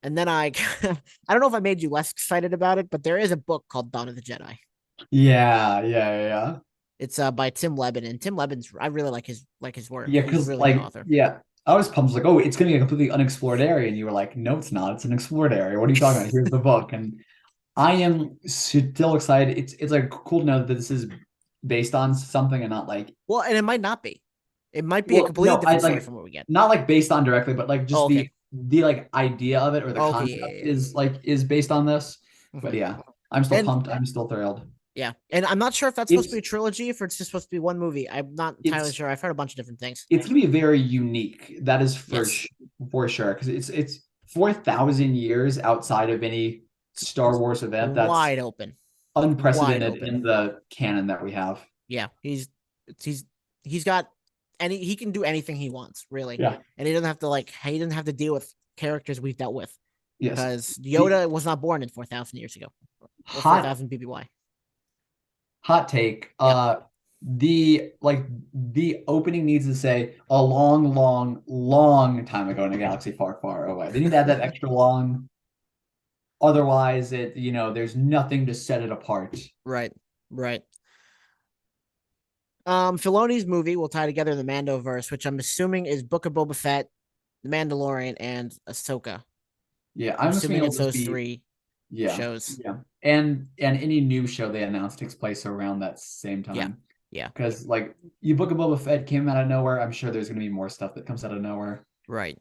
and then I don't know if I made you less excited about it, but there is a book called Dawn of the Jedi. Yeah, yeah, yeah. It's by Tim Levin, and Tim Levin's I really like his work. Yeah, He's because really good author. yeah, I was pumped. Like, oh, it's gonna be a completely unexplored area, and you were like, no, it's not. It's an explored area. What are you talking about? Here's the book, and I am still excited. It's like cool to know that this is based on something and not like, Well, and it might not be. It might be a well, completely no, I different story like from what we get. not like based on directly, but like Oh, just okay. the like idea of it or the Okay, concept yeah, is like is based on this. yeah. But Mhm. yeah, I'm still And pumped. I'm still thrilled. yeah, and I'm not sure if that's supposed to be It's a trilogy, if it's just supposed to be one movie. I'm not entirely it's sure. I've heard a bunch of different things. it's gonna be very unique. That is Yes, for sure because it's 4,000 years outside of any Star Wars event. That's wide open, wide unprecedented open. in the canon that we have. Yeah, he's he's got he can do anything he wants, really. Yeah. And he doesn't have to deal with characters we've dealt with, Yes. because The Yoda was not born in 4,000 years ago, or hot 4,000 BBY. hot take. Yep. The opening needs to say a long, long, long time ago in a galaxy far, far away. They need to add that extra long. Otherwise, there's nothing to set it apart. Right. Right. Filoni's movie will tie together the Mando verse, which I'm assuming is Book of Boba Fett, The Mandalorian, and Ahsoka. Yeah, I'm I'm assuming assuming it'll it's just those be three yeah, shows. yeah. And any new show they announce takes place around that same Yeah. time. Yeah. Because like you Book of Boba Fett came out of nowhere. I'm sure there's gonna be more stuff that comes out of nowhere. Right.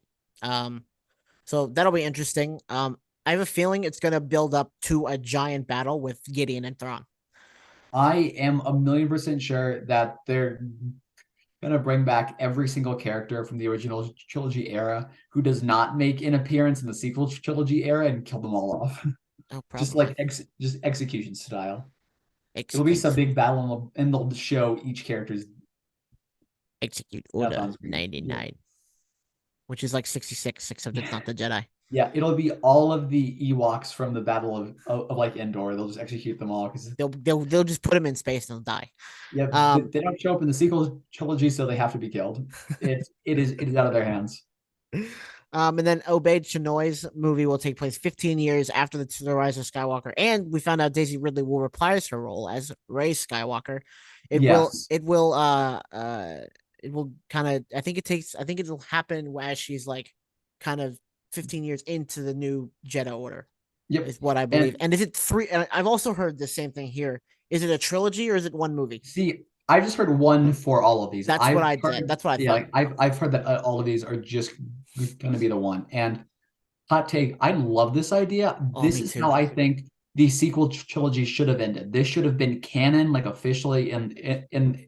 So that'll be interesting. I have a feeling it's gonna build up to a giant battle with Gideon and Thrawn. I am a million percent sure that they're gonna bring back every single character from the original trilogy era who does not make an appearance in the sequel trilogy era and kill them all off. Oh, Just probably like just execution style. It'll be some execute big battle and they'll show each character's execute death Order on screen. Yeah. 99, which is like 66, except it's not the Jedi. Yeah, it'll be all of the Ewoks from the Battle of like Endor. They'll just execute them all because They'll just put him in space and they'll die. yeah, Um, they don't show up in the sequel trilogy, so they have to be killed. It is out of their hands. and then Obaid Chinoy's movie will take place 15 years after the Rise of Skywalker, and we found out Daisy Ridley will reprise her role as Rey Skywalker. It will Yes. it will it will kind of I think it'll happen as she's like kind of 15 years into the new Jedi Order Yep. is what I believe. And And is it three? And I've also heard the same thing here. Is it a trilogy or is it one movie? see, I just heard one for all of these. That's what I've I did. heard, That's what I yeah, thought. like I've heard that all of these are just going to be the one. And hot take, I love this idea. Oh, This me is too. how I think the sequel trilogy should have ended. This should have been canon, like officially in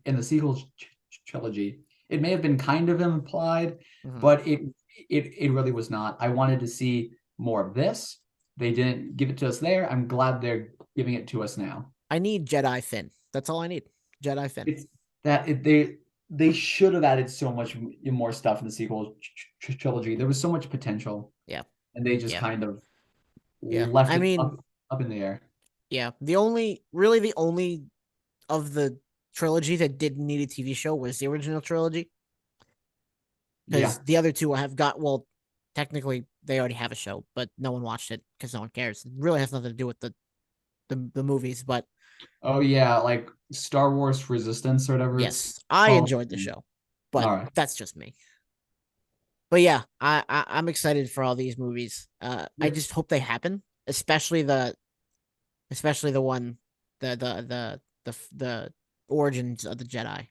the sequel trilogy. It may have been kind of implied, Mhm. but it really was not. I wanted to see more of this. They didn't give it to us there. I'm glad they're giving it to us now. I need Jedi Finn. That's all I need. Jedi Finn. It's that they should have added so much more stuff in the sequel trilogy. There was so much potential, Yeah. and they just Yeah. kind of Yeah. left I it mean, up in the air. yeah. The only of the trilogy that didn't need a TV show was the original trilogy. because Yeah. the other two have got, well, technically they already have a show, but no one watched it because no one cares. It really has nothing to do with the movies, but Oh yeah, like Star Wars Resistance or whatever it's yes, I called. enjoyed the show, but All right. that's just me. But yeah, I'm excited for all these movies. I Yeah. just hope they happen, especially the one, the origins of the Jedi.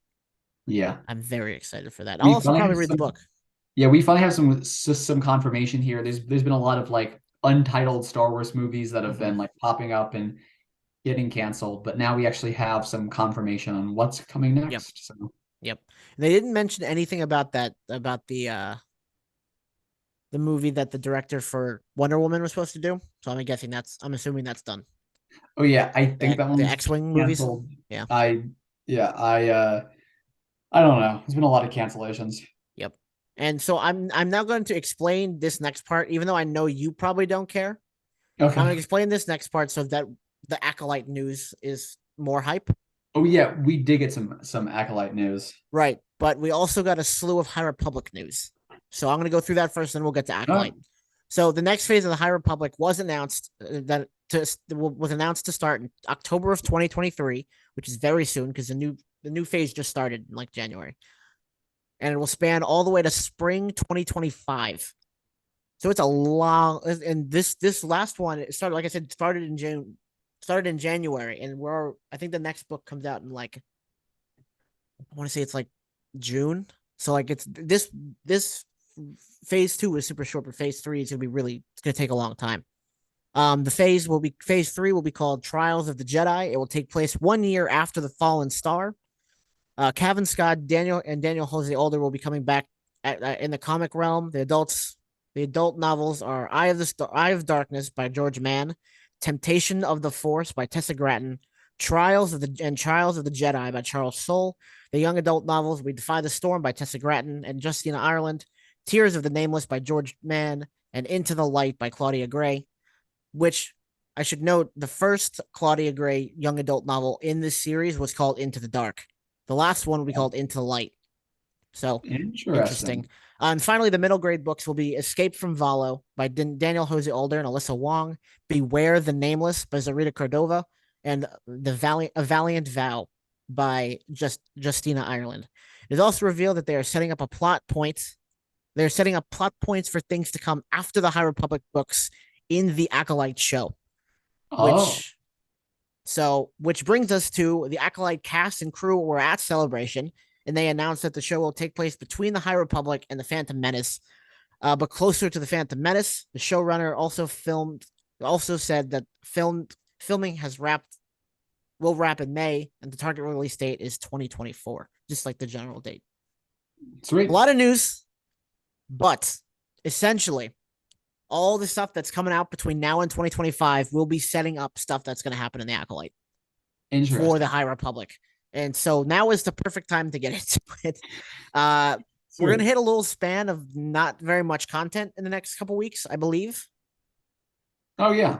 Yeah. I'm very excited for that. I'll We also finally probably have read the some book. Yeah, we finally have some confirmation here. There's been a lot of like untitled Star Wars movies that have Hmm. been like popping up and getting canceled, but now we actually have some confirmation on what's coming Yep, next. So yep. They didn't mention anything about that about the movie that the director for Wonder Woman was supposed to do. So I'm assuming that's done. oh yeah, I think that The one's X-wing movies. canceled. Yeah. I yeah, I don't know. There's been a lot of cancellations. Yep. And so I'm now going to explain this next part, even though I know you probably don't care. I'm Okay. going to explain this next part so that the Acolyte news is more hype. Oh yeah, we did get some Acolyte news. Right. But we also got a slew of High Republic news. So I'm going to go through that first, then we'll get to All right. Acolyte. So the next phase of the High Republic was announced to start in October of 2023, which is very soon because the new phase just started in like January, and it will span all the way to spring 2025. So it's a long, and this last one, it started, like I said, started in January, and I think the next book comes out in like, I want to say it's like June. So like it's this phase 2 is super short, but phase 3 is it's gonna take a long time. The phase 3 will be called Trials of the Jedi. It will take place 1 year after the Fallen Star. Cavan Scott, Daniel Jose Older will be coming back in the comic realm. The adult novels are Eye of Darkness by George Mann, Temptation of the Force by Tessa Gratton, Trials of the Jedi by Charles Soule. The young adult novels We Defy the Storm by Tessa Gratton and Justina Ireland, Tears of the Nameless by George Mann, and Into the Light by Claudia Gray, which I should note the first Claudia Gray young adult novel in this series was called Into the Dark. The last one will be called Into the Light. So interesting. Interesting. And finally, the middle grade books will be Escape from Valo by Daniel Jose Older and Alyssa Wong, Beware the Nameless by Zarita Cordova, and A Valiant Vow by Justina Ireland. It is also revealed that they are setting up a plot point. They're setting up plot points for things to come after the High Republic books in the Acolyte show, Oh, which brings us to the Acolyte cast and crew were at Celebration, and they announced that the show will take place between the High Republic and the Phantom Menace, but closer to the Phantom Menace. The showrunner also said that filming will wrap in May, and the target release date is 2024, just like the general date. A sweet. lot of news, but essentially all the stuff that's coming out between now and 2025 will be setting up stuff that's going to happen in the Acolyte for the Interesting. High Republic. And so now is the perfect time to get into it. We're going to Sweet. hit a little span of not very much content in the next couple weeks, I believe. Oh yeah.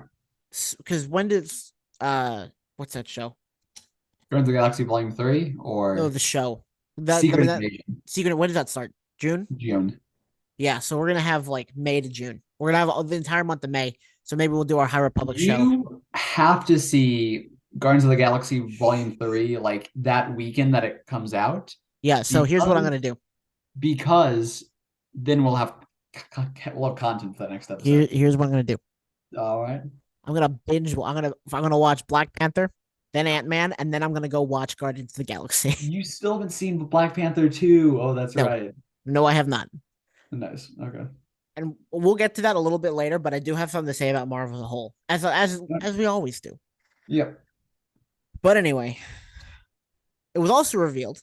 Because when does, what's that show? Guardians of the Galaxy Volume 3 No, or the show. Secret Invasion, When does that start? June? June. Yeah. So we're going to have like May to June. We're going to have the entire month of May. So maybe we'll do our High Republic show. You have to see Guardians of the Galaxy Volume 3 like that weekend that it comes out Yeah. So here's what I'm because going to do. because then we'll have content for the next episode. Here's what I'm going to do. All right. I'm gonna binge. I'm gonna watch Black Panther, then Ant-Man, and then I'm gonna go watch Guardians of the Galaxy. You still haven't seen Black Panther 2. Oh, that's No, right. no, I have not, Nice. Okay. and we'll get to that a little bit later. But I do have something to say about Marvel as a whole, as we always do. Yep. But anyway, it was also revealed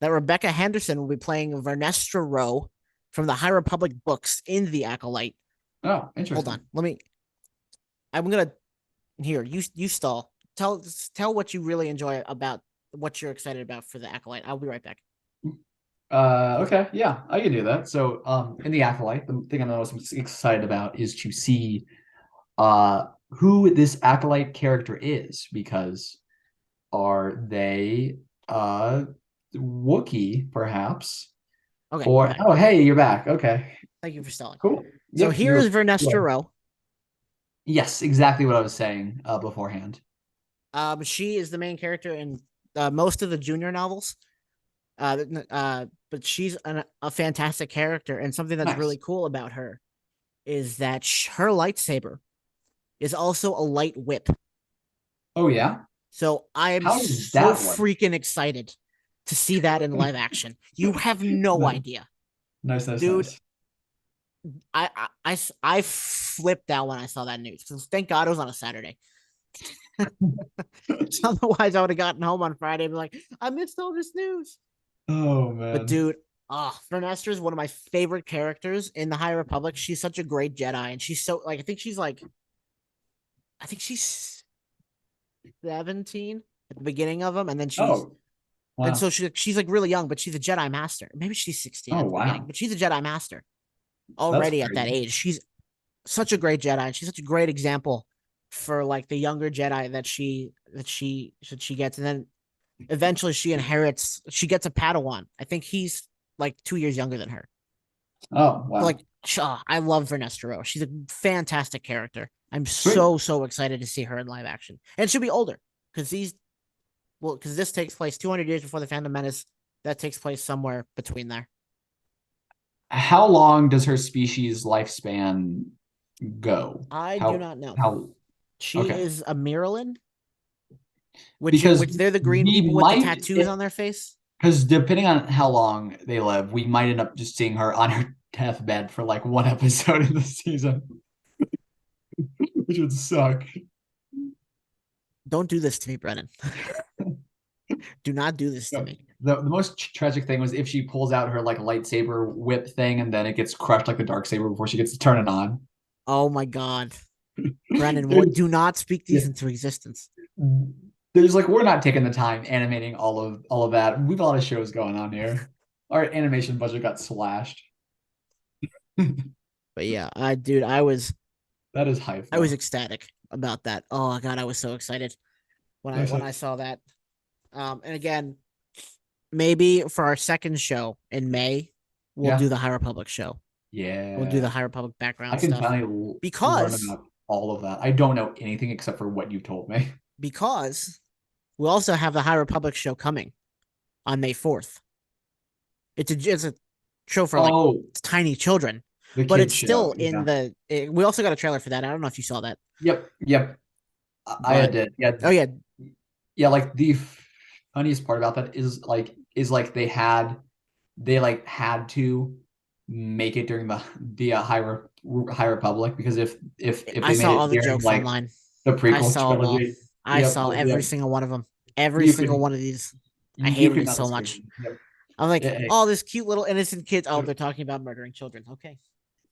that Rebecca Henderson will be playing Vernestra Rowe from the High Republic books in the Acolyte. Oh, Hold interesting. on, let me. I'm gonna here. You stall. Tell what you really enjoy about what you're excited about for the Acolyte. I'll be right back. Okay, yeah, I can do that. So, in the Acolyte, the thing I'm most excited about is to see who this Acolyte character is, because are they Wookiee, perhaps? Okay, you're Or back. oh, hey, you're back. Okay, Thank you for stalling. cool. So Yep, here's you're. Vernestra Rowe. Yes, exactly what I was saying beforehand. She is the main character in most of the junior novels. But she's a fantastic character, and something that's Nice. really cool about her is that her lightsaber is also a light whip. Oh yeah. So I am How does so that work? freaking excited to see that in live action. You have no Nice, idea, nice, nice, dude. nice. I flipped out when I saw that news. Thank God it was on a Saturday. Otherwise, I would have gotten home on Friday and be like, I missed all this news. Oh But man. dude, Vernestra is one of my favorite characters in the High Republic. She's such a great Jedi, and she's so like I think she's 17 at the beginning of them, and then Oh so wow. she's like really young, but she's a Jedi Master. Maybe she's 16 Oh at the beginning, wow. but she's a Jedi Master That's already at that crazy. age. She's such a great Jedi, and she's such a great example for like the younger Jedi that she gets, and then eventually she gets a Padawan. I think he's like 2 years younger than her. Oh So wow. like, I love Vernestra Rowe. She's a fantastic character. I'm Sweet. so excited to see her in live action, and she'll be older because because this takes place 200 years before the Phantom Menace. That takes place somewhere between there. How long does her species lifespan go? I do How not know. how She okay. is a Miralin, Because which they're the green we people with the might tattoos on their face. because depending on how long they live, we might end up just seeing her on her deathbed for like one episode in the season, which would suck. Don't do this to me, Brennan. Do not do this to No, me. the most tragic thing was if she pulls out her like lightsaber whip thing and then it gets crushed like the dark saber before she gets to turn it on. Oh my God, Brennan, There's, do not speak yeah, these into existence. there's like we're not taking the time animating all of that. We've a lot of shows going on here. Our animation budget got slashed. But yeah, dude, I was That is hype I was though. ecstatic about that. Oh God, I was so excited Nice, when I nice. saw that. And again, maybe for our second show in May, we'll do Yeah, the High Republic show. We'll do the yeah. High Republic I background can stuff finally learn because about all of that. I don't know anything except for what you told me. because we also have the High Republic show coming on May 4th. It's a show for like Oh, tiny children, the but kids it's show. still in Yeah. we also got a trailer for that. I don't know if you saw that, Yep. Yep. I but did. Yeah. oh yeah, Yeah. Like the funniest part about that is like they like had to make it during the High Republic because if I they made saw all it the during jokes like online. the I prequel saw them all. trilogy, I yep, saw every yep, single one of them. Every you single could one of these. I you hated could it not so escape much. them. Yep. I'm like, Hey, oh, this cute little innocent kids. Oh, if they're talking about murdering children. Okay,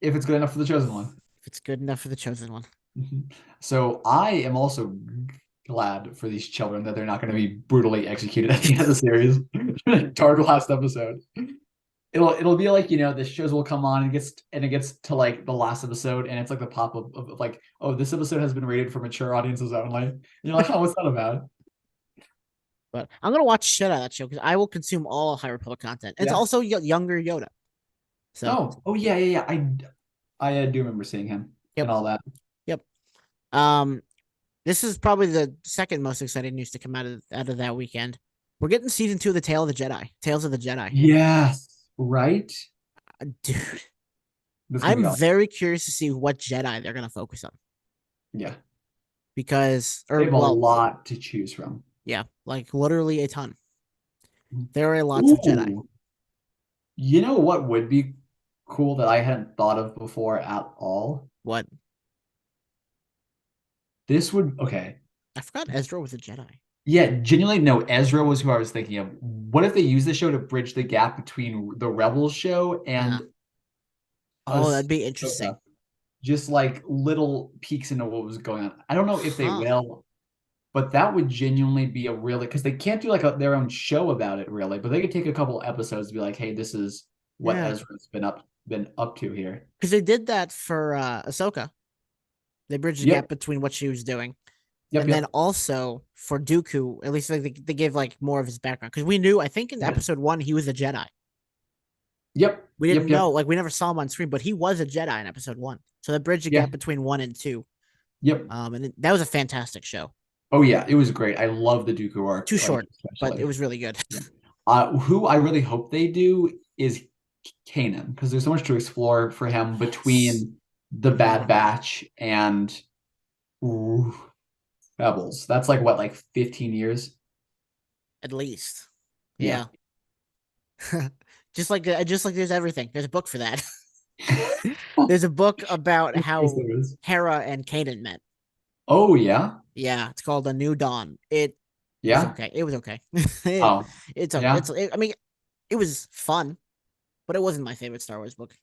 if it's good enough for the chosen one. if it's good enough for the chosen one. So I am also glad for these children that they're not going to be brutally executed at the end of the series. Dark last episode. It'll be like the shows will come on and it gets to like the last episode and it's like the pop up of like, oh, this episode has been rated for mature audiences only. And you're like, oh, what's that about? But I'm gonna watch shit out of that show because I will consume all High Republic content. It's Yeah. also younger Yoda. So Oh yeah, yeah, yeah. I do remember seeing him and yep, all that. yep. Um, this is probably the second most exciting news to come out of that weekend. We're getting season 2 of the Tales of the Jedi. Yes, right. Dude, This gonna be I'm awesome. very curious to see what Jedi they're gonna focus on Yeah, because, they or have a well, lot to choose from. yeah, like literally a ton. There are lots of Jedi. Ooh, you know what would be cool that I hadn't thought of before at all? What? This would okay. I forgot Ezra was a Jedi. Yeah, genuinely, no. Ezra was who I was thinking of. What if they use the show to bridge the gap between the Rebels show Yeah. and Oh, that'd be interesting. Ahsoka? Just like little peeks into what was going on. I don't know if they Huh. will, but that would genuinely be a really because they can't do like their own show about it really, but they could take a couple episodes to be like, hey, this is what Yeah. Ezra's been up to here. Because they did that for Ahsoka. They bridged the Yep, gap between what she was doing. yep, And then yep. also for Dooku, at least like they gave like more of his background. Because we knew, I think in Yeah. episode 1, he was a Jedi. Yep. We Yep. didn't Yep. know, like we never saw him on screen, but he was a Jedi in episode 1. So that bridged the Yeah. gap between 1 and 2. Yep. That was a fantastic show. Oh yeah, it was great. I love the Dooku arc, Too like short, but it especially. was really good. Yeah. Who I really hope they do is Kanan, because there's so much to explore for him Yes. between the Bad Batch and ooh, Rebels. That's like what, like 15 years? At least. Yeah. Yeah. just like there's everything. There's a book for that. There's a book about Of course how there is. Hera and Kanan met. Oh yeah. Yeah, it's called A New Dawn. It was Yeah. okay. It was okay. Oh, It's okay. yeah. I mean, it was fun, but it wasn't my favorite Star Wars book.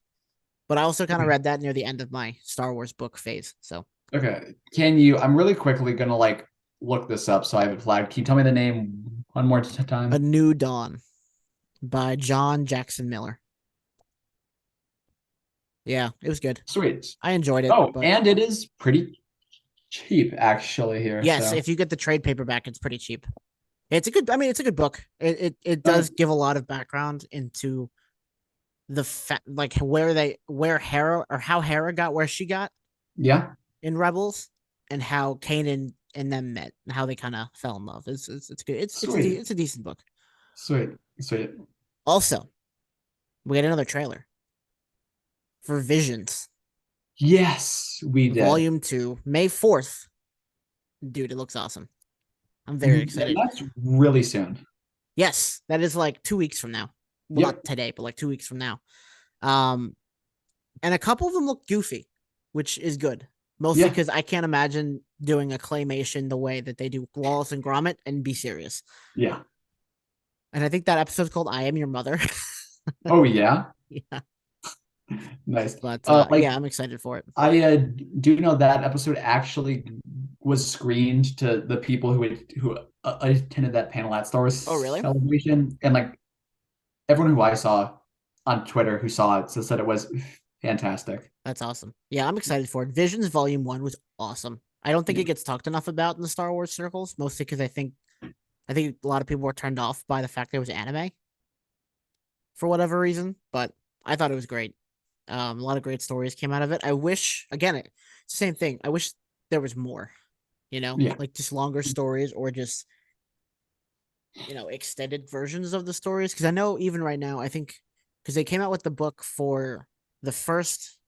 But I also kind of Okay. read that near the end of my Star Wars book phase. So Okay. I'm really quickly gonna like look this up so I have it flagged. Can you tell me the name one more A time? New Dawn by John Jackson Miller. Yeah, it was good. Sweet. I enjoyed it, Oh, but and it is pretty cheap actually here. yes, So if you get the trade paperback, it's pretty cheap. It's a good. I mean, it's a good book. It okay. does give a lot of background into the like where Hera or how Hera got where she got Yeah. in Rebels, and how Kanan and them met, and how they kind of fell in love. It's good. Sweet. It's a decent book. Sweet. Sweet. Also, we get another trailer for Visions Yes, we did. Volume 2, May 4th. Dude, it looks awesome. I'm very And excited. that's really soon. Yes, that is like 2 weeks from now. Well, Yep. not today, but like 2 weeks from now. Um, and a couple of them look goofy, which is good. Mostly Yeah. because I can't imagine doing a claymation the way that they do Wallace and Gromit and be serious. Yeah. And I think that episode's called "I Am Your Mother." Oh yeah. Yeah, Nice. but Like yeah, I'm excited for it. I do know that episode actually was screened to the people who attended that panel at Star Wars Oh, really? Celebration, and like everyone who I saw on Twitter who saw it said it was fantastic. That's awesome. Yeah, I'm excited for it. Visions Volume 1 was awesome. I don't think Yeah. it gets talked enough about in the Star Wars circles, mostly because I think a lot of people were turned off by the fact that it was anime for whatever reason, but I thought it was great. A lot of great stories came out of it. I wish, again, it's the same thing. I wish there was more, Yeah. like just longer stories or just, extended versions of the stories. Because I know even right now, I think, because they came out with the book for the first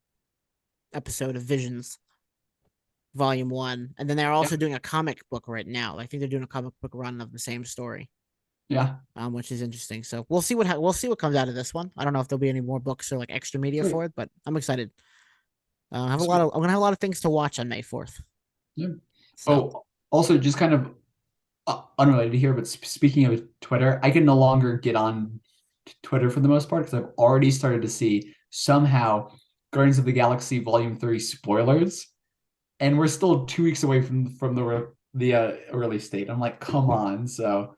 episode of Visions, Volume 1, and then they're Yeah. also doing a comic book right now. I think they're doing a comic book run of the same story. Yeah. Which is interesting. So we'll see what comes out of this one. I don't know if there'll be any more books or like extra media Sweet. for it, but I'm excited. I'm Sweet. gonna have a lot of things to watch on May 4th. Yeah. So. Oh, also just kind of unrelated here, but speaking of Twitter, I can no longer get on Twitter for the most part because I've already started to see somehow Guardians of the Galaxy Volume 3 spoilers, and we're still 2 weeks away from the release date. I'm like, come on. So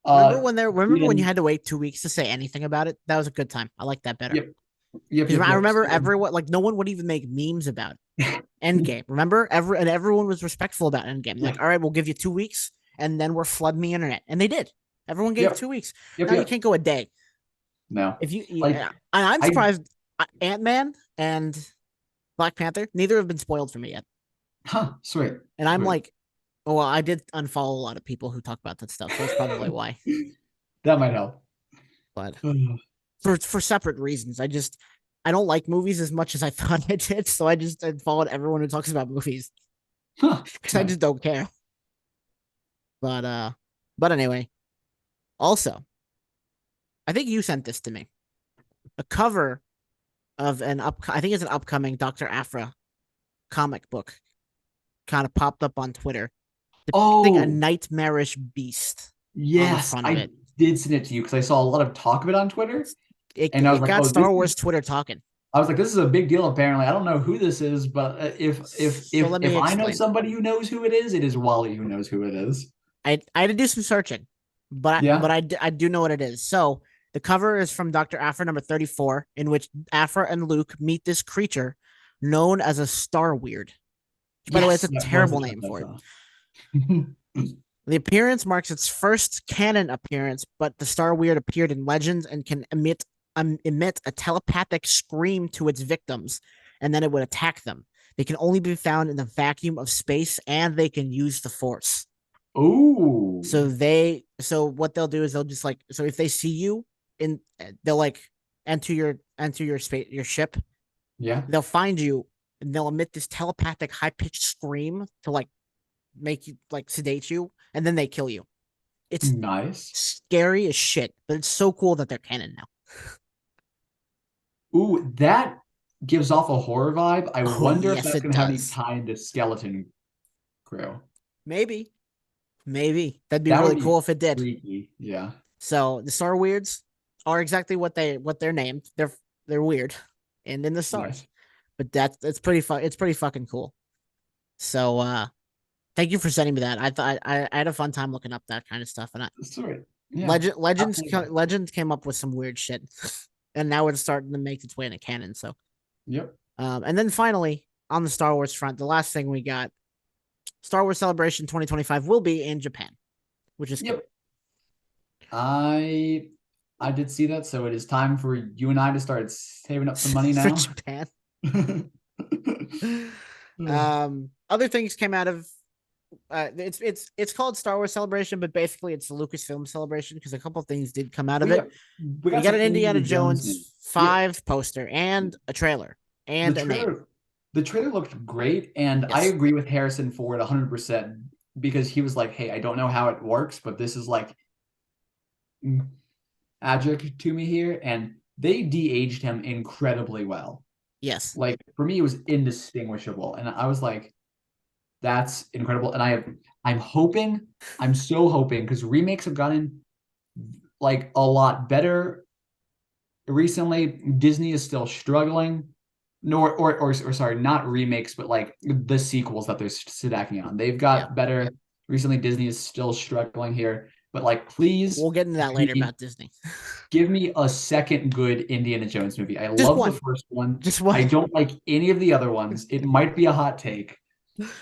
Remember when you Sweden, had to wait 2 weeks to say anything about it? That was a good time. I like that better. yep, Because I remember Sweden. everyone, like, no one would even make memes about it. Endgame. Remember? Everyone was respectful about Endgame. Like, all right, we'll give you 2 weeks, and then we're flooding the internet. And they did. Everyone gave 2 weeks. Now you can't go a day. No. If you Like, and I'm surprised Ant-Man and Black Panther, neither have been spoiled for me yet. Sweet. And I'm Sweet. like, well, I did unfollow a lot of people who talk about that stuff, so that's probably why. That might help. But for separate reasons. I don't like movies as much as I thought I did, so I followed everyone who talks about movies. Because I just don't care. But anyway. Also, I think you sent this to me. A cover of I think it's an upcoming Dr. Aphra comic book kind of popped up on Twitter. Depicting a nightmarish beast on the front of it. Did send it to you because I saw a lot of talk of it on Twitter. And I was like, got Star Wars Twitter talking. I was like, this is a big deal, apparently. I don't know who this is, but if I know somebody who knows who it is Wally who knows who it is. I had to do some searching, but I do know what it is. So the cover is from Dr. Aphra number 34, in which Aphra and Luke meet this creature known as a Star Weird. By the way, it's a terrible name for it. The appearance marks its first canon appearance, but the Star Weird appeared in Legends and can emit emit a telepathic scream to its victims, and then it would attack them. They can only be found in the vacuum of space, and they can use the Force. Ooh. So what they'll do is they'll just like, so if they see you in, they'll like enter your space, your ship. Yeah. They'll find you and they'll emit this telepathic high pitched scream to like make you like sedate you, and then they kill you. It's Nice. scary as shit, but it's so cool that they're canon now. Ooh, that gives off a horror vibe. I Oh wonder if yes, that's it gonna have any does. tie into Skeleton Crew. Maybe, maybe that'd be That would really be cool if it did. freaky. Yeah. So the Star Weirds are exactly what they're named. They're weird, and in the stars. Nice. But that's it's pretty fun. It's pretty fucking cool. So thank you for sending me that. I thought I had a fun time looking up that kind of stuff. And Sweet. Yeah. Absolutely. Legends came up with some weird shit, and now it's starting to make its way into canon. So Yep. and then finally on the Star Wars front, the last thing we got, Star Wars Celebration 2025 will be in Japan, which is cool. Yep. I did see that, so it is time for you and I to start saving up some money For now. Japan. Other things came out of it's called Star Wars Celebration, but basically it's the Lucasfilm Celebration because a couple of things did come out of it. We We got some an Indiana Jones Jones news. 5 poster and a trailer and a name. The trailer looked great, and I Yes. agree with Harrison Ford 100% because he was like, "Hey, I don't know how it works, but this is like magic to me here," and they de-aged him incredibly well. Yes. Like for me, it was indistinguishable, and I was like, "That's incredible." And I'm so hoping because remakes have gotten like a lot better recently. Disney is still struggling. Or sorry, not remakes, but like the sequels that they're stacking on. They've Yeah. got better. Recently, Disney is still struggling here, but like, please, We'll get into that later about Disney. give me a second good Indiana Jones movie. I Just love one. the first one. Just one. I don't like any of the other ones. It might be a hot take,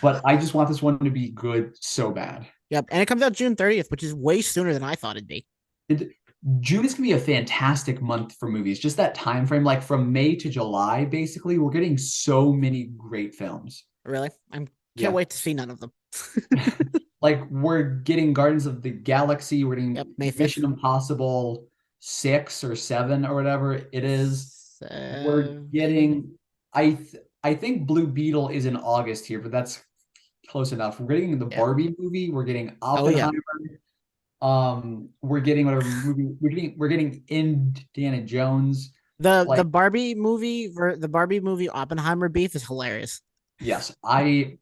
but I just want this one to be good so bad. Yep. And it comes out June 30th, which is way sooner than I thought it'd be. June is gonna be a fantastic month for movies. Just that time frame, like from May to July, basically, we're getting so many great films. Really? Can't wait to see none of them. Like we're getting Guardians of the Galaxy, we're getting May 5th. Mission Impossible 6 or 7 or whatever it is. We're getting I think Blue Beetle is in August here, but that's close enough. We're getting the Barbie movie, we're getting Oppenheimer. We're getting whatever movie we're getting Indiana Jones. The Barbie movie Oppenheimer beef is hilarious. Yes, I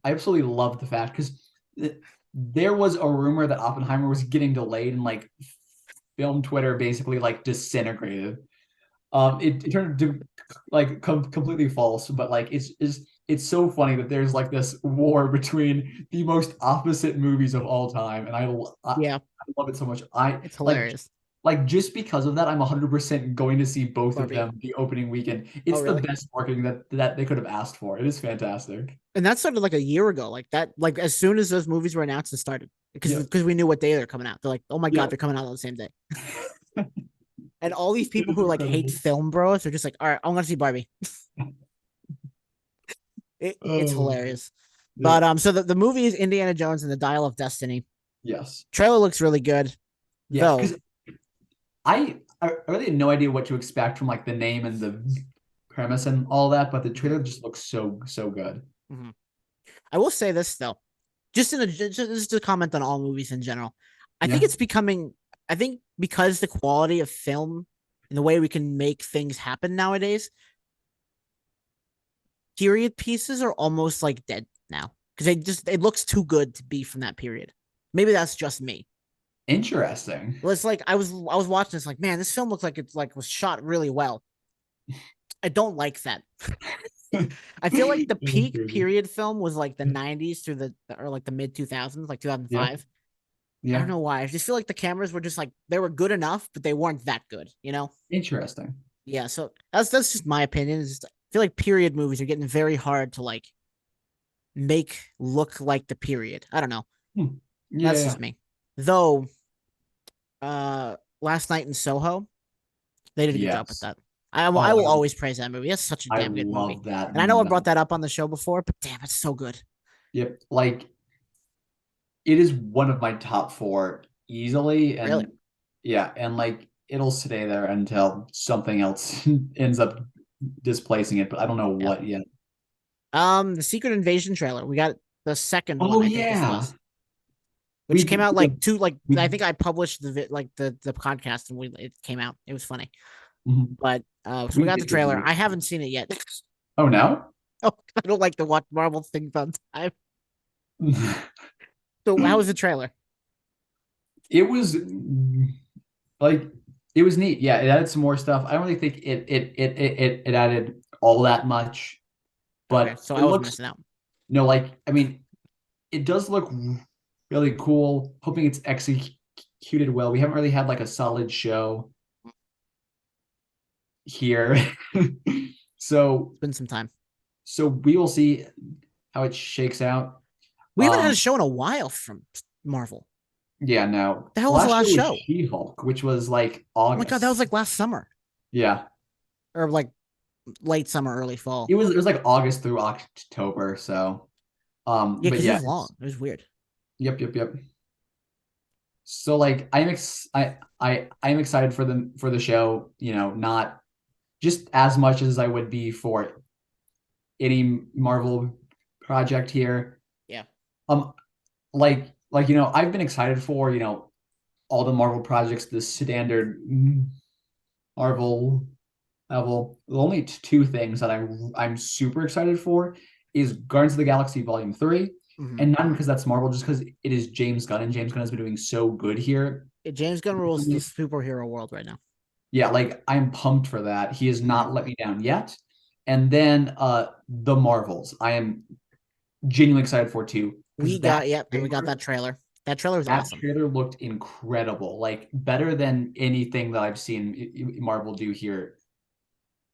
absolutely love the fact because there was a rumor that Oppenheimer was getting delayed and like film Twitter basically like disintegrated. It turned to like completely false, but like it's so funny that there's like this war between the most opposite movies of all time, and I love it so much. It's hilarious. Like just because of that, I'm 100% going to see both Barbie. of them the opening weekend. It's the best marketing that they could have asked for. It is fantastic. And that started like a year ago. Like that, like as soon as those movies were announced, it started because we knew what day they're coming out. They're like, oh my god, they're coming out on the same day. And all these people who like hate film bros are just like, all right, I'm gonna see Barbie. It's hilarious. But so the movie is Indiana Jones and the Dial of Destiny. Yes. Trailer looks really good. Yeah, because I really had no idea what to expect from like the name and the premise and all that, but the trailer just looks so good. Mm-hmm. I will say this though, just to comment on all movies in general. I think it's becoming. I think because the quality of film and the way we can make things happen nowadays, period pieces are almost like dead now because it looks too good to be from that period. Maybe that's just me. Interesting. Well, it's like I was watching this like, man, this film looks like it's like was shot really well. I don't like that. I feel like the peak period film was like the 90s through the mid 2000s, like 2005. Yeah. I don't know why. I just feel like the cameras were just like they were good enough, but they weren't that good, you know? Interesting. Yeah, so that's just my opinion. I feel like period movies are getting very hard to like make look like the period. I don't know. That's just me. Though last night in Soho, They did a good job with Yes. that. I Oh, will always praise that movie. It's such a I damn good movie. love that And I know I brought movie. that up on the show before, but damn, it's so good. Yep. Like it is one of my top four easily. Really. And yeah, and like it'll stay there until something else ends up displacing it, but I don't know Yeah. what yet. The Secret Invasion trailer. We got the second one, Oh I think this yeah. was, We which came out like two, like we I think I published the podcast and it came out. It was funny, mhm. but so we We got the did get trailer. the I haven't seen it yet. Oh no? Oh, I don't like to watch Marvel things on time. So how was the trailer? It was like it was neat. Yeah, it added some more stuff. I don't really think it added all that much, Okay, but so it I was looks missing out. no like I mean it does look really cool. Hoping it's executed well. We haven't really had like a solid show here. So It's been some time. we will see how it shakes out. We haven't had a show in a while from Marvel. Yeah, no. The hell was the last show was show? She-Hulk, which was like Oh my god, that August. was like last summer Yeah. or like late summer, early fall. It was like August through October, so Yeah, but because it yeah, was long. It was weird. yep. So like I am excited for the show, you know, not just as much as I would be for any Marvel project here. Yeah. Um you know, I've been excited for, you know, all the Marvel projects, the standard Marvel level. The only two things that I'm super excited for is Guardians of the Galaxy Volume 3. Mhm. And not because that's Marvel, just because it is James Gunn, and James Gunn has been doing so good here. James Gunn rules the superhero world right now. Yeah, like I'm pumped for that. He has not Mhm. let me down yet. And then the Marvels. I am genuinely excited for too. We Because got and we got that trailer. That trailer was that awesome. trailer looked incredible. Like better than anything that I've seen Marvel do here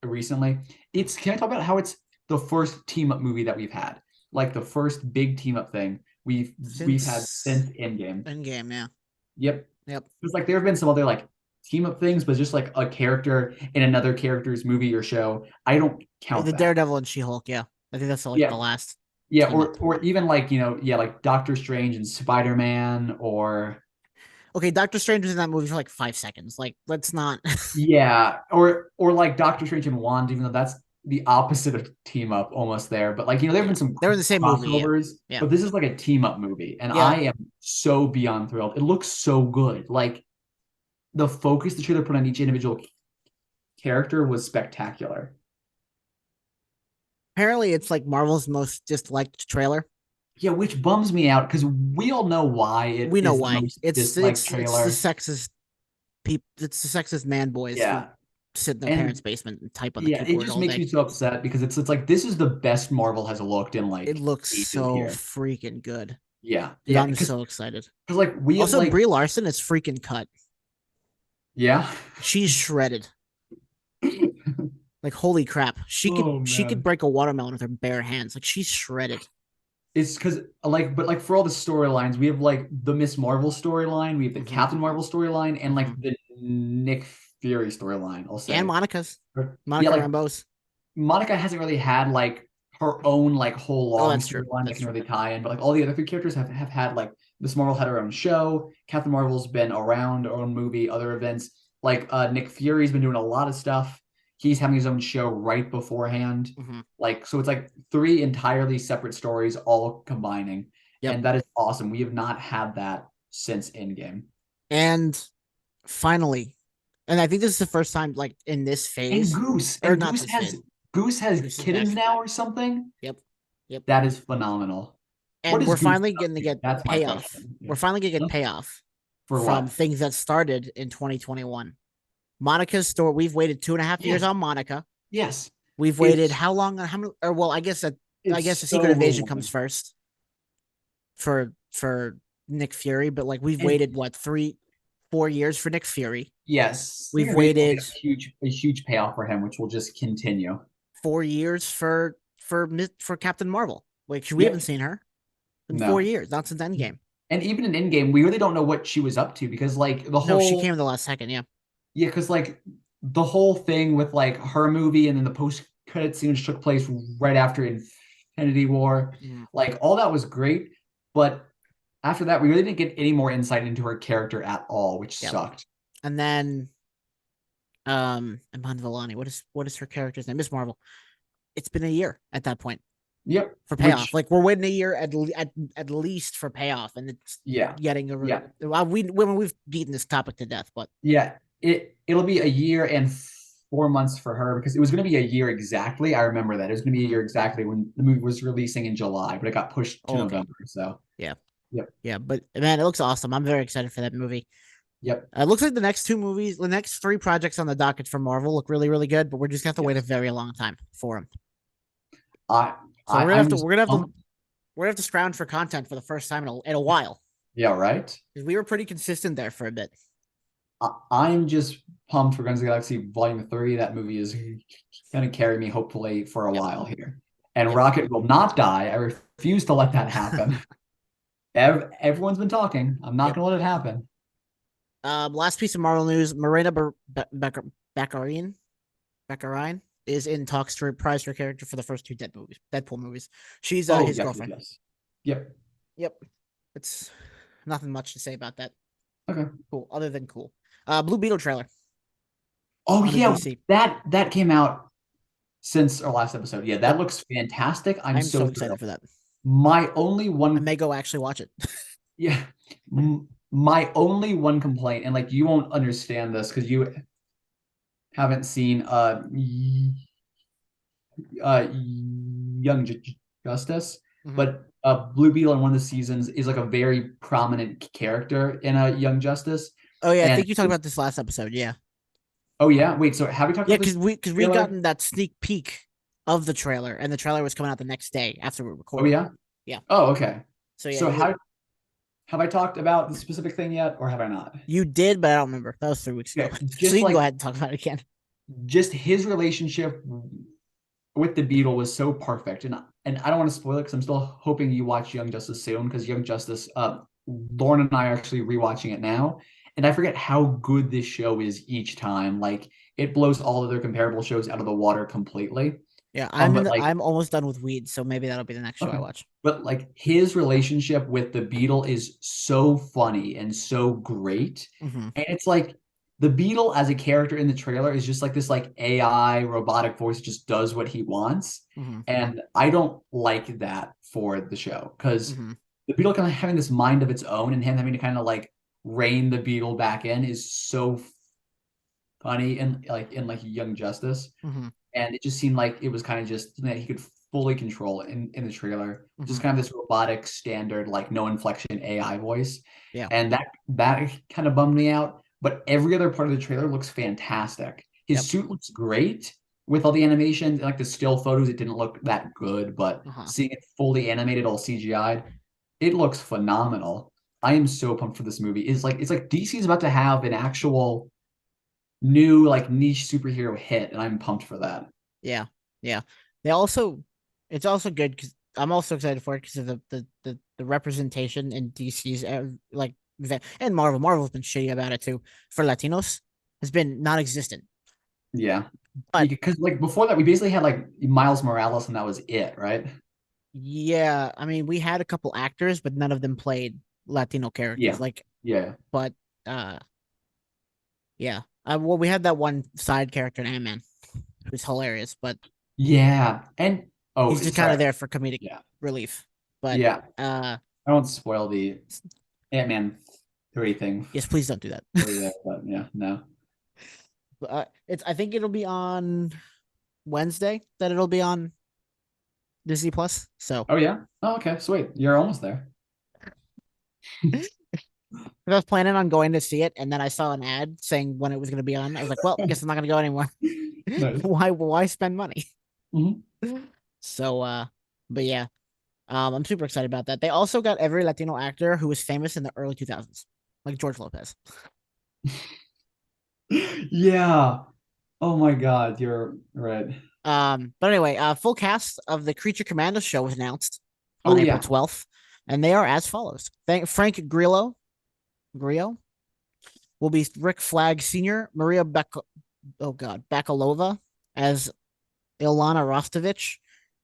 recently. Can I talk about how it's the first team up movie that we've had? Like the first big team up thing we've had since Endgame. Endgame, yeah. Yep. Yep. It's like there have been some other like team up things, but just like a character in another character's movie or show. I don't count The that. Daredevil and She-Hulk, yeah. I think that's like Yeah. the last. Yeah, team up. or even like, you know, yeah, like Doctor Strange and Spider-Man or Okay, Doctor Strange was in that movie for like 5 seconds. Like, let's not. yeah, or like Doctor Strange and Wand, even though that's the opposite of team up almost there. But like, you know, there have been some They're in the same movie, yeah. crossovers, Yeah. but this is like a team up movie, and Yeah. I am so beyond thrilled. It looks so good. Like the focus the trailer put on each individual character was spectacular. Apparently, it's like Marvel's most disliked trailer. Yeah, which bums me out because we all know why it We know is the why. most It's disliked trailer. the sexist people. It's the sexist man boys Yeah. who sit in their And parents' basement and type on the yeah, it keyboard just all makes day. me so upset because it's like this is the best Marvel has looked in like It looks ages so here. freaking good. Yeah, Dude, yeah, I'm so excited. because like we Also, have like Brie Larson is freaking cut. yeah, She's shredded. Like holy crap, she could break a watermelon with her bare hands. Like she's shredded. It's because like, but like for all the storylines, we have like the Miss Marvel storyline, we have the Mhm. Captain Marvel storyline, and like the Nick Fury storyline. I'll say And Monica's. yeah, Monica like Rambeau's. Monica hasn't really had like her own like whole long that's true. storyline that That's can true. really tie in, but like all the other three characters have had like Miss Marvel had her own show, Captain Marvel's been around, her own movie, other events. Like Nick Fury's been doing a lot of stuff. He's having his own show right beforehand. Mhm. Like so it's like three entirely separate stories all combining. Yep. And that is awesome. We have not had that since Endgame. And finally, and I think this is the first time like in this phase. And Goose. Or And not Goose this has phase. Goose has Goose is kittens back. now or something. Yep. That is phenomenal. What And is we're Goose finally up getting to to? get That's my payoff. question. We're finally gonna get Huh? payoff For from what? things that started in 2021. Monica's story. We've waited 2.5 years Yes. on Monica. Yes. We've waited how long? How many? Or well, I guess the Secret Invasion long. comes first for Nick Fury, but like we've And- waited what 3-4 years for Nick Fury. Yes. We've Secret Invasion will waited be a huge payoff for him, which will just continue. 4 years for Captain Marvel. Like we Yep. haven't seen her in No. 4 years, not since Endgame. And even in Endgame, we really don't know what she was up to because like the No, whole she came in the last second. Yeah, yeah, because like the whole thing with like her movie and then the post credit scene which took place right after Infinity War, Mm. like all that was great, but after that we really didn't get any more insight into her character at all, which Yep. sucked. And then Iman Vellani, what is her character's name? Miss Marvel. It's been a year at that point Yep. for payoff. Which Like we're waiting a year at least for payoff, and it's yeah. getting a Yeah. well, we've beaten this topic to death, but Yeah. It'll be a year and 4 months for her because it was going to be a year exactly. I remember that. It was going to be a year exactly when the movie was releasing in July, but it got pushed to oh, okay. November. So, Yeah. yep. Yeah, but man, it looks awesome. I'm very excited for that movie. Yep. It looks like the next three projects on the docket for Marvel look really, really good, but we're just gonna have to wait a Yes. very long time for them. I, So I'm just, we're gonna have to scrounge for content for the first time in a while yeah, right. because we were pretty consistent there for a bit. I'm just pumped for Guardians of the Galaxy Volume 3. That movie is going to carry me hopefully for a Yep. while here. And Yep. Rocket will not die. I refuse to let that happen. Everyone's been talking. I'm not Yep. going to let it happen. Last piece of Marvel news: Marina Baccarin is in talks to reprise her character for the first two Deadpool movies. She's Oh, his yes, girlfriend. yes. Yep. Yep. It's nothing much to say about that. Okay. Cool. Other than cool. Blue Beetle trailer. Oh, on the yeah. DC. That came out since our last episode. Yeah, that Yep. looks fantastic. I'm I'm so so excited thrilled. for that. My only I one, may go actually watch it. yeah, my only one complaint, and like you won't understand this because you haven't seen Young Justice, Mhm. but Blue Beetle in one of the seasons is like a very prominent character in Young Justice. Oh yeah, I And think you talked about this last episode. Yeah, oh yeah, wait. So have we talked yeah, about this because we trailer? gotten that sneak peek of the trailer, and the trailer was coming out the next day after we Oh recorded. yeah. Yeah. Oh okay. So yeah, So how have I talked about the specific thing yet, or have I not? you did, but I don't remember. That was 3 weeks ago. Okay, So just you can go like ahead and talk about it again. just his relationship with the Beetle was so perfect, and I don't want to spoil it because I'm still hoping you watch Young Justice soon because Young Justice, Lauren and I are actually rewatching it now, and I forget how good this show is each time. Like it blows all other comparable shows out of the water completely. Yeah, But like I'm almost done with Weeds, so maybe that'll be the next show I okay, watch. but like his relationship with the Beetle is so funny and so great, Mm-hmm. and it's like the Beetle as a character in the trailer is just like this like AI robotic voice just does what he wants. Mm-hmm. And I don't like that for the show because Mm-hmm. the Beetle kind of having this mind of its own and him having to kind of like rein the Beetle back in is so funny and like in like Young Justice. Mm-hmm. And it just seemed like it was kind of just something that he could fully control in the trailer. Mm-hmm. Just kind of this robotic standard, like no inflection AI voice. Yeah. And that kind of bummed me out. But every other part of the trailer looks fantastic. His Yep. suit looks great with all the animation. Like the still photos, it didn't look that good, but Uh-huh. seeing it fully animated, all CGI'd, it looks phenomenal. I am so pumped for this movie. It's like DC is about to have an actual new like niche superhero hit, and I'm pumped for that. Yeah. Yeah. They also, it's also good because I'm also excited for it because of the representation in DC's like and Marvel. Marvel's been shitty about it too for Latinos has been non-existent. Yeah. But Because like before that, we basically had like Miles Morales, and that was it, right? yeah, I mean, we had a couple actors, but none of them played Latino characters. Yeah. Like, Yeah. but yeah. Well, we had that one side character in Ant-Man who's hilarious, but Yeah. And oh, he's just kind sorry. of there for comedic Yeah. relief. But Yeah. uh, I don't spoil the Ant-Man 3 thing yes, please don't do that. for you there, but yeah, no. I think it'll be on Wednesday that it'll be on Disney Plus. So Oh yeah. Oh, okay. Sweet. You're almost there. I was planning on going to see it, and then I saw an ad saying when it was going to be on. I was like, well, I guess I'm not going to go anymore. Nice. Why spend money? Mhm. So but yeah. I'm super excited about that. They also got every Latino actor who was famous in the early 2000s, like George Lopez. Yeah. Oh my God, you're right. But anyway, full cast of the Creature Commandos show was announced on Oh April yeah. 12th, and they are as follows. Frank Grillo will be Rick Flag Sr., Maria Bakalova as Ilana Rostovich,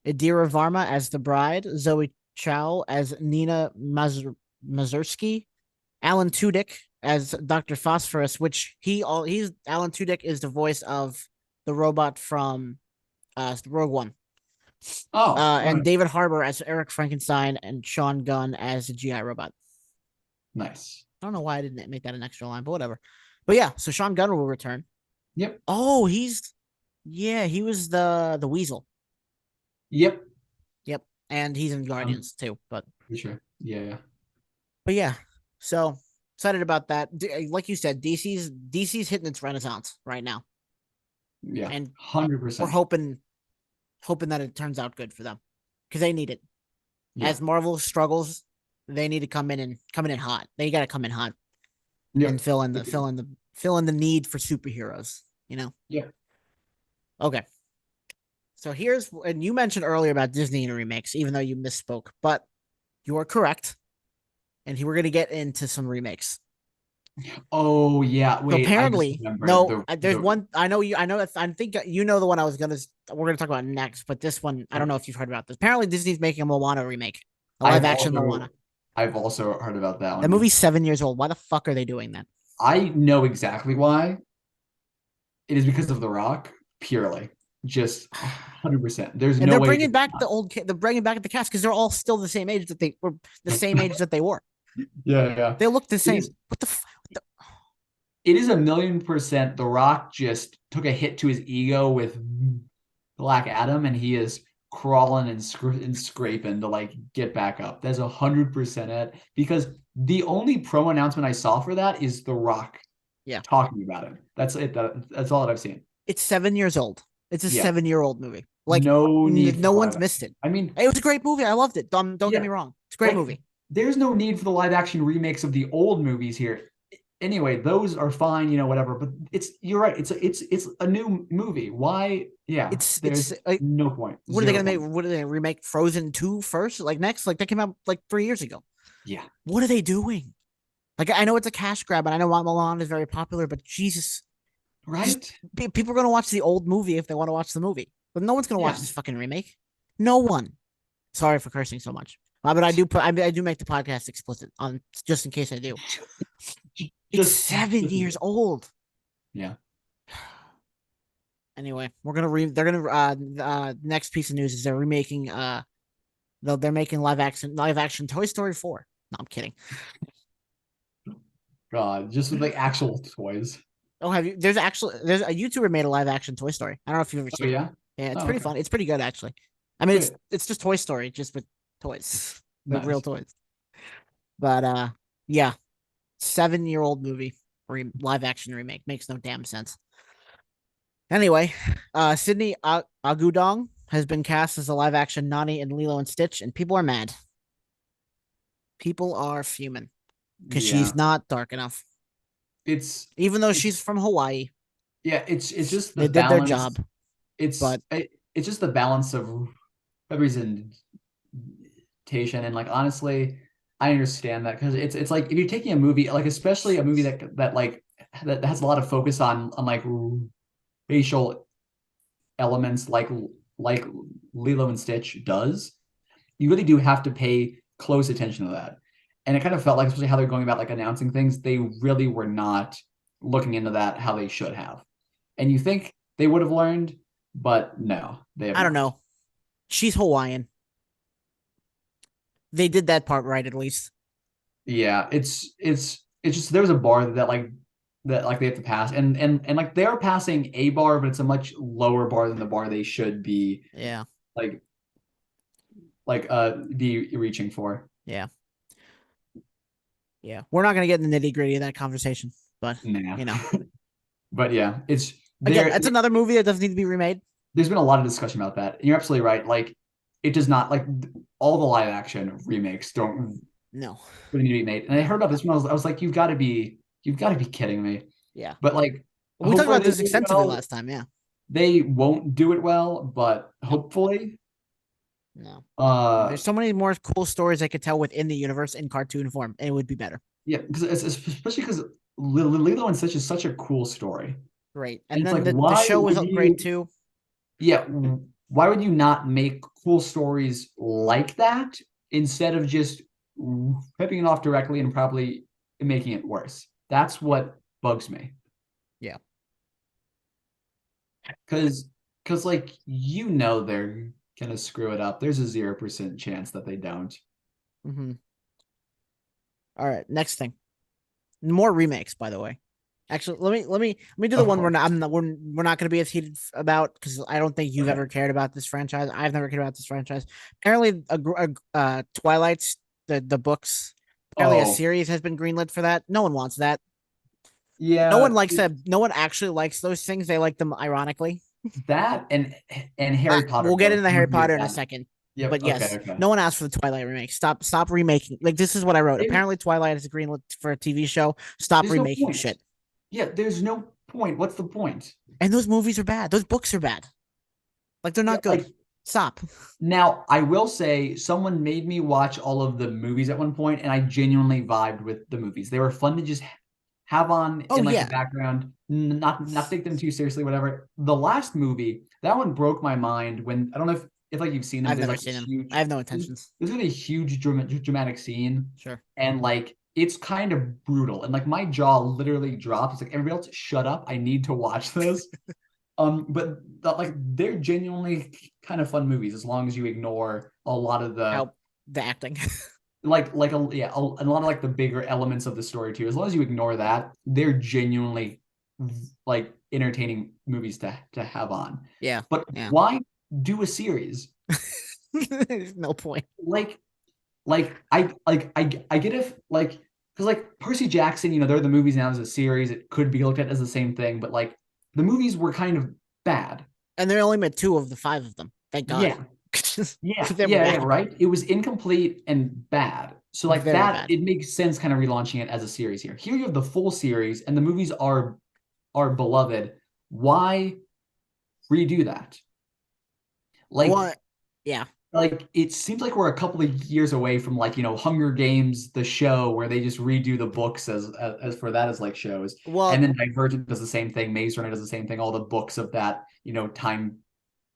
Adira Varma as the bride, Zoe Chow as Nina Mazursky, Alan Tudyk as Dr. Phosphorus, which he's Alan Tudyk is the voice of the robot from Rogue One. Oh, all And right. David Harbour as Eric Frankenstein and Sean Gunn as the GI robot. Nice. I don't know why I didn't make that an extra line, but whatever. But yeah, so Sean Gunn will return. Yep. Oh, he was the Weasel. Yep. Yep. And he's in Guardians too. But For sure. Yeah. yeah. So excited about that. Like you said, DC's hitting its renaissance right now. Yeah. And 100%. we're hoping that it turns out good for them. Because they need it. Yeah. As Marvel struggles, they need to come in hot. They gotta come in hot Yep. and fill in the need for superheroes, you know? Yeah. Okay. So and you mentioned earlier about Disney and remakes, even though you misspoke, but you are correct. And we're gonna get into some remakes. Oh yeah. Wait, So I just apparently, remembered there's one. I know you. I know. I think you know the one we're gonna talk about next. But this one, I don't know if you've heard about this. Apparently, Disney's making a Moana remake, a live action Moana. I've also heard about that one. That movie's 7 years old. Why the fuck are they doing that? I know exactly why. It is because of The Rock, purely. Just 100%. There's And no they're way. bringing back they're bringing back the cast because they're all still the same age that they were. Yeah. They look the same. What the? It is 1,000,000%. The Rock just took a hit to his ego with Black Adam, and he is crawling and scraping to like get back up. That's 100% it. Because the only promo announcement I saw for that is The Rock. Yeah, talking about it. That's it. That's all that I've seen. It's 7 years old. It's a 7-year-old movie. Like no need. No one's missed it. I mean, it was a great movie. I loved it. Don't get me wrong. It's a great movie. There's no need for the live action remakes of the old movies here. Anyway, those are fine, whatever. But you're right. It's a new movie. Why? Yeah, there's no point. What are they gonna make? What are they remake Frozen 2 first? Like next? Like that came out like 3 years ago. Yeah. What are they doing? Like I know it's a cash grab, and I know Mulan is very popular, but Jesus, right? People are gonna watch the old movie if they want to watch the movie, but no one's gonna watch this fucking remake. No one. Sorry for cursing so much, but I do make the podcast explicit on just in case I do. It's 7 years old. Yeah. Anyway, next piece of news is they're remaking they're making live action Toy Story 4. No, I'm kidding. God, just with like actual toys. Oh, have you? There's a YouTuber made a live action Toy Story. I don't know if you've ever seen it. Yeah? Yeah, it's pretty fun. It's pretty good actually. I mean, it's just Toy Story, just with toys. Like real toys. But yeah. 7-year-old movie live action remake makes no damn sense. Anyway, Sydney Agudong has been cast as a live action Nani and Lilo and Stitch, and people are mad. People are fuming because she's not dark enough. Even though she's from Hawaii. Yeah, it's just the they balance. Did their job. It's just the balance of representation, and like honestly, I understand that because it's like if you're taking a movie, like especially a movie that has a lot of focus on like racial elements, like Lilo and Stitch does, you really do have to pay close attention to that. And it kind of felt like, especially how they're going about like announcing things, they really were not looking into that how they should have. And you think they would have learned, but no, I don't know. She's Hawaiian. They did that part right, at least. Yeah, it's just there's a bar that they have to pass, and like they're passing a bar, but it's a much lower bar than the bar they should be. Yeah. Be reaching for. Yeah. Yeah, we're not gonna get in the nitty gritty of that conversation, but But yeah, it's that's another movie that doesn't need to be remade. There's been a lot of discussion about that. And you're absolutely right. Like, it does not all the live action remakes don't really need to be made. And I heard about this one. I was like, you've got to be kidding me. Yeah. But like, we talked about this extensively last time. Yeah. They won't do it well, but hopefully. No. There's so many more cool stories I could tell within the universe in cartoon form, and it would be better. Yeah, because especially because Lilo and Stitch is such a cool story. Right. And And it's then like, the why show was would great you? too. Yeah, why would you not make cool stories like that instead of just ripping it off directly and probably making it worse? That's what bugs me. Yeah. Because like they're gonna screw it up. There's a 0% chance that they don't. Mm-hmm. All right. Next thing. More remakes, by the way. Actually, let me do the Of one course. we're not going to be as heated about because I don't think you've Okay. ever cared about this franchise. I've never cared about this franchise. Apparently, Twilight's the books. Apparently, a Oh, series has been greenlit for that. No one wants that. No one yeah, likes that. No one actually likes those things. They like them ironically. that and Harry Potter We'll get both. into You Harry agree with Potter in a that? second. Yep. But Okay. yes, Okay. no one asked for the Twilight remake. Stop remaking. Like this is what I wrote. There- Apparently, Twilight is greenlit for a TV show. Stop there's no remaking point. shit. Yeah, there's no point. What's the point? And those movies are bad. Those books are bad. Like they're Yeah, not good. like Stop. now, I will say someone made me watch all of the movies at one point, and I genuinely vibed with the movies. They were fun to just have on Oh in like the yeah, background, not take them too seriously, whatever. The last movie, that one broke my mind when I don't know if like you've seen them. I've There's never like seen this them. I huge, have no intentions. there's really a huge dramatic scene, Sure. and like it's kind of brutal, and like my jaw literally dropped. It's like everybody else, shut up! I need to watch this. But like they're genuinely kind of fun movies as long as you ignore a lot of the How the acting. and a lot of like the bigger elements of the story too. As long as you ignore that, they're genuinely like entertaining movies to have on. Yeah. But Yeah. why do a series? There's no point. Like I get if like because like Percy Jackson, they're the movies now as a series. It could be looked at as the same thing, but like the movies were kind of bad. And they only made 2 of the 5 of them. Thank God. Yeah, Yeah, They were yeah, yeah, bad. right. It was incomplete and bad. So like Very that, bad. it makes sense kind of relaunching it as a series here. Here you have the full series and the movies are beloved. Why redo that? Like What? Yeah. like it seems like we're a couple of years away from like, Hunger Games, the show where they just redo the books as for that as like shows. And Well, then Divergent does the same thing, Maze Runner does the same thing. All the books of that, time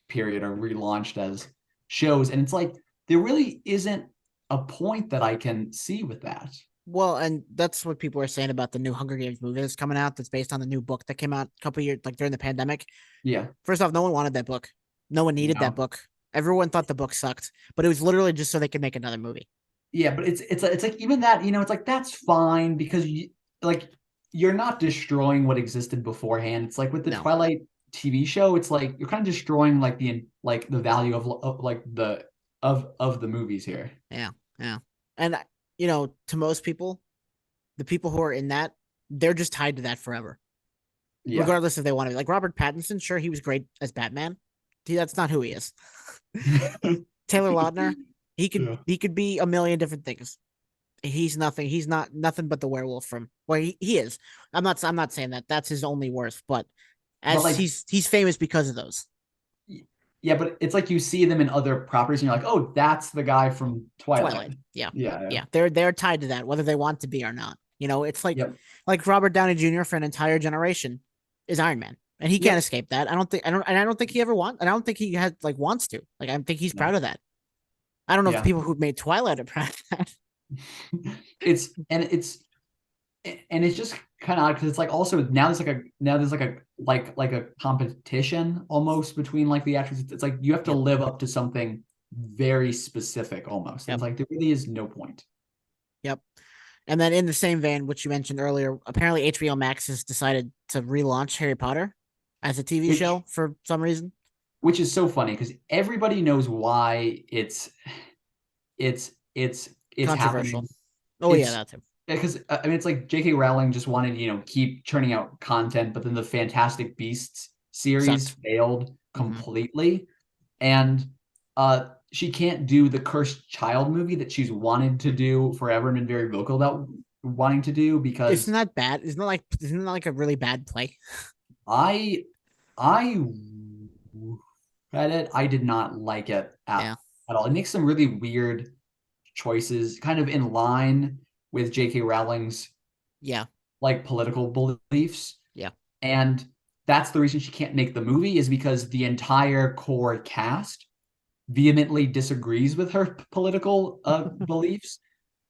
period are relaunched as shows. And it's like there really isn't a point that I can see with that. and that's what people are saying about the new Hunger Games movie that's coming out. That's based on the new book that came out a couple years, like during the pandemic. Yeah. First off, no one wanted that book. No one needed that No. book. Everyone thought the book sucked, but it was literally just so they could make another movie. Yeah, but it's like even that, it's like that's fine because like you're not destroying what existed beforehand. It's like with the No. Twilight TV show, it's like you're kind of destroying like the value of like of the movies here. Yeah. Yeah. And to most people, the people who are in that, they're just tied to that forever. Yeah. Regardless if they want to be. Like Robert Pattinson, sure, he was great as Batman. That's not who he is. Taylor Lautner, Yeah. he could be a million different things. He's nothing. He's not nothing but the werewolf from well, he is. I'm not saying that that's his only worth, but But as like he's famous because of those. yeah, but it's like you see them in other properties and you're like, oh, that's the guy from Twilight. Twilight. Yeah. Yeah, yeah. Yeah. They're tied to that, whether they want to be or not. It's Yep. like Robert Downey Jr. for an entire generation is Iron Man. And he can't Yep. escape that. I don't think he ever wants and I don't think he had like wants to. Like I think he's No. proud of that. I don't know if the Yeah. people who made Twilight are proud of that. it's just kind of odd because it's like also now there's like a competition almost between like the actors. It's like you have to Yep. live up to something very specific almost. And Yep. it's like there really is no point. Yep. And then in the same vein, which you mentioned earlier, apparently HBO Max has decided to relaunch Harry Potter as a TV Which show for some reason. which is so funny because everybody knows why it's Controversial. happening. Oh yeah, It's that too. because I mean it's like J.K. Rowling just wanted keep churning out content, but then the Fantastic Beasts series Sucked. failed completely, and she can't do the Cursed Child movie that she's wanted to do forever and been very vocal about wanting to do because Isn't that bad? Isn't that like a really bad play? I I read it. I did not like it Yeah. at all. It makes some really weird choices, kind of in line with J.K. Rowling's Yeah. like political beliefs. Yeah. And that's the reason she can't make the movie, is because the entire core cast vehemently disagrees with her political beliefs.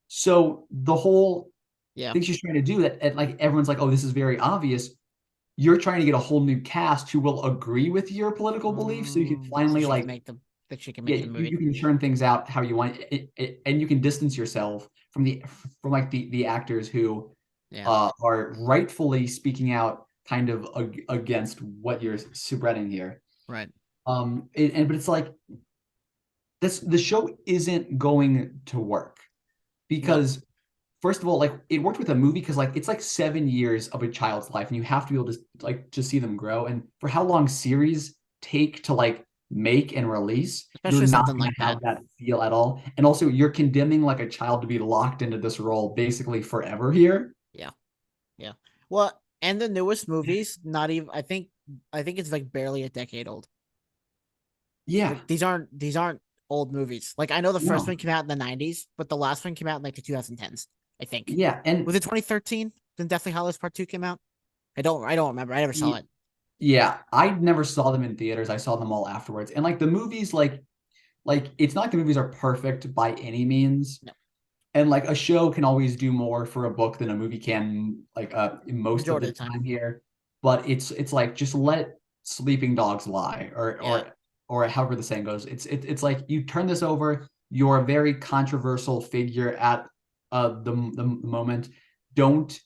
So the whole Yeah. thing she's trying to do, that and like everyone's like, oh, this is very obvious. You're trying to get a whole new cast who will agree with your political beliefs, so you can So finally she can like, make the that she can yeah, make the you movie. can turn things out how you want and you can distance yourself from like the actors who Yeah. are rightfully speaking out kind of against what you're spreading here. Right. But it's like the show isn't going to work No. because first of all, like it worked with a movie because like it's like 7 years of a child's life, and you have to be able to like just see them grow. And for how long series take to like make and release, you're Especially not something going like to have that. that feel at all. And also, you're condemning like a child to be locked into this role basically forever here. Yeah. Yeah. Well, and the newest movies, not even I think it's like barely a decade old. Yeah, Like these aren't old movies. Like I know the first no, one came out in the 90s, but the last one came out in like the 2010s, I think. yeah, Was and it 2013? Then Deathly Hallows Part 2 came out? I don't remember. I never saw it. yeah, I never saw them in theaters. I saw them all afterwards. And like the movies, like it's not like the movies are perfect by any means. No. And like a show can always do more for a book than a movie can, like most of Majority the of the time. time here. But it's like just let sleeping dogs lie, or Yeah. however the saying goes. It's like you turn this over. You're a very controversial figure at the moment. Don't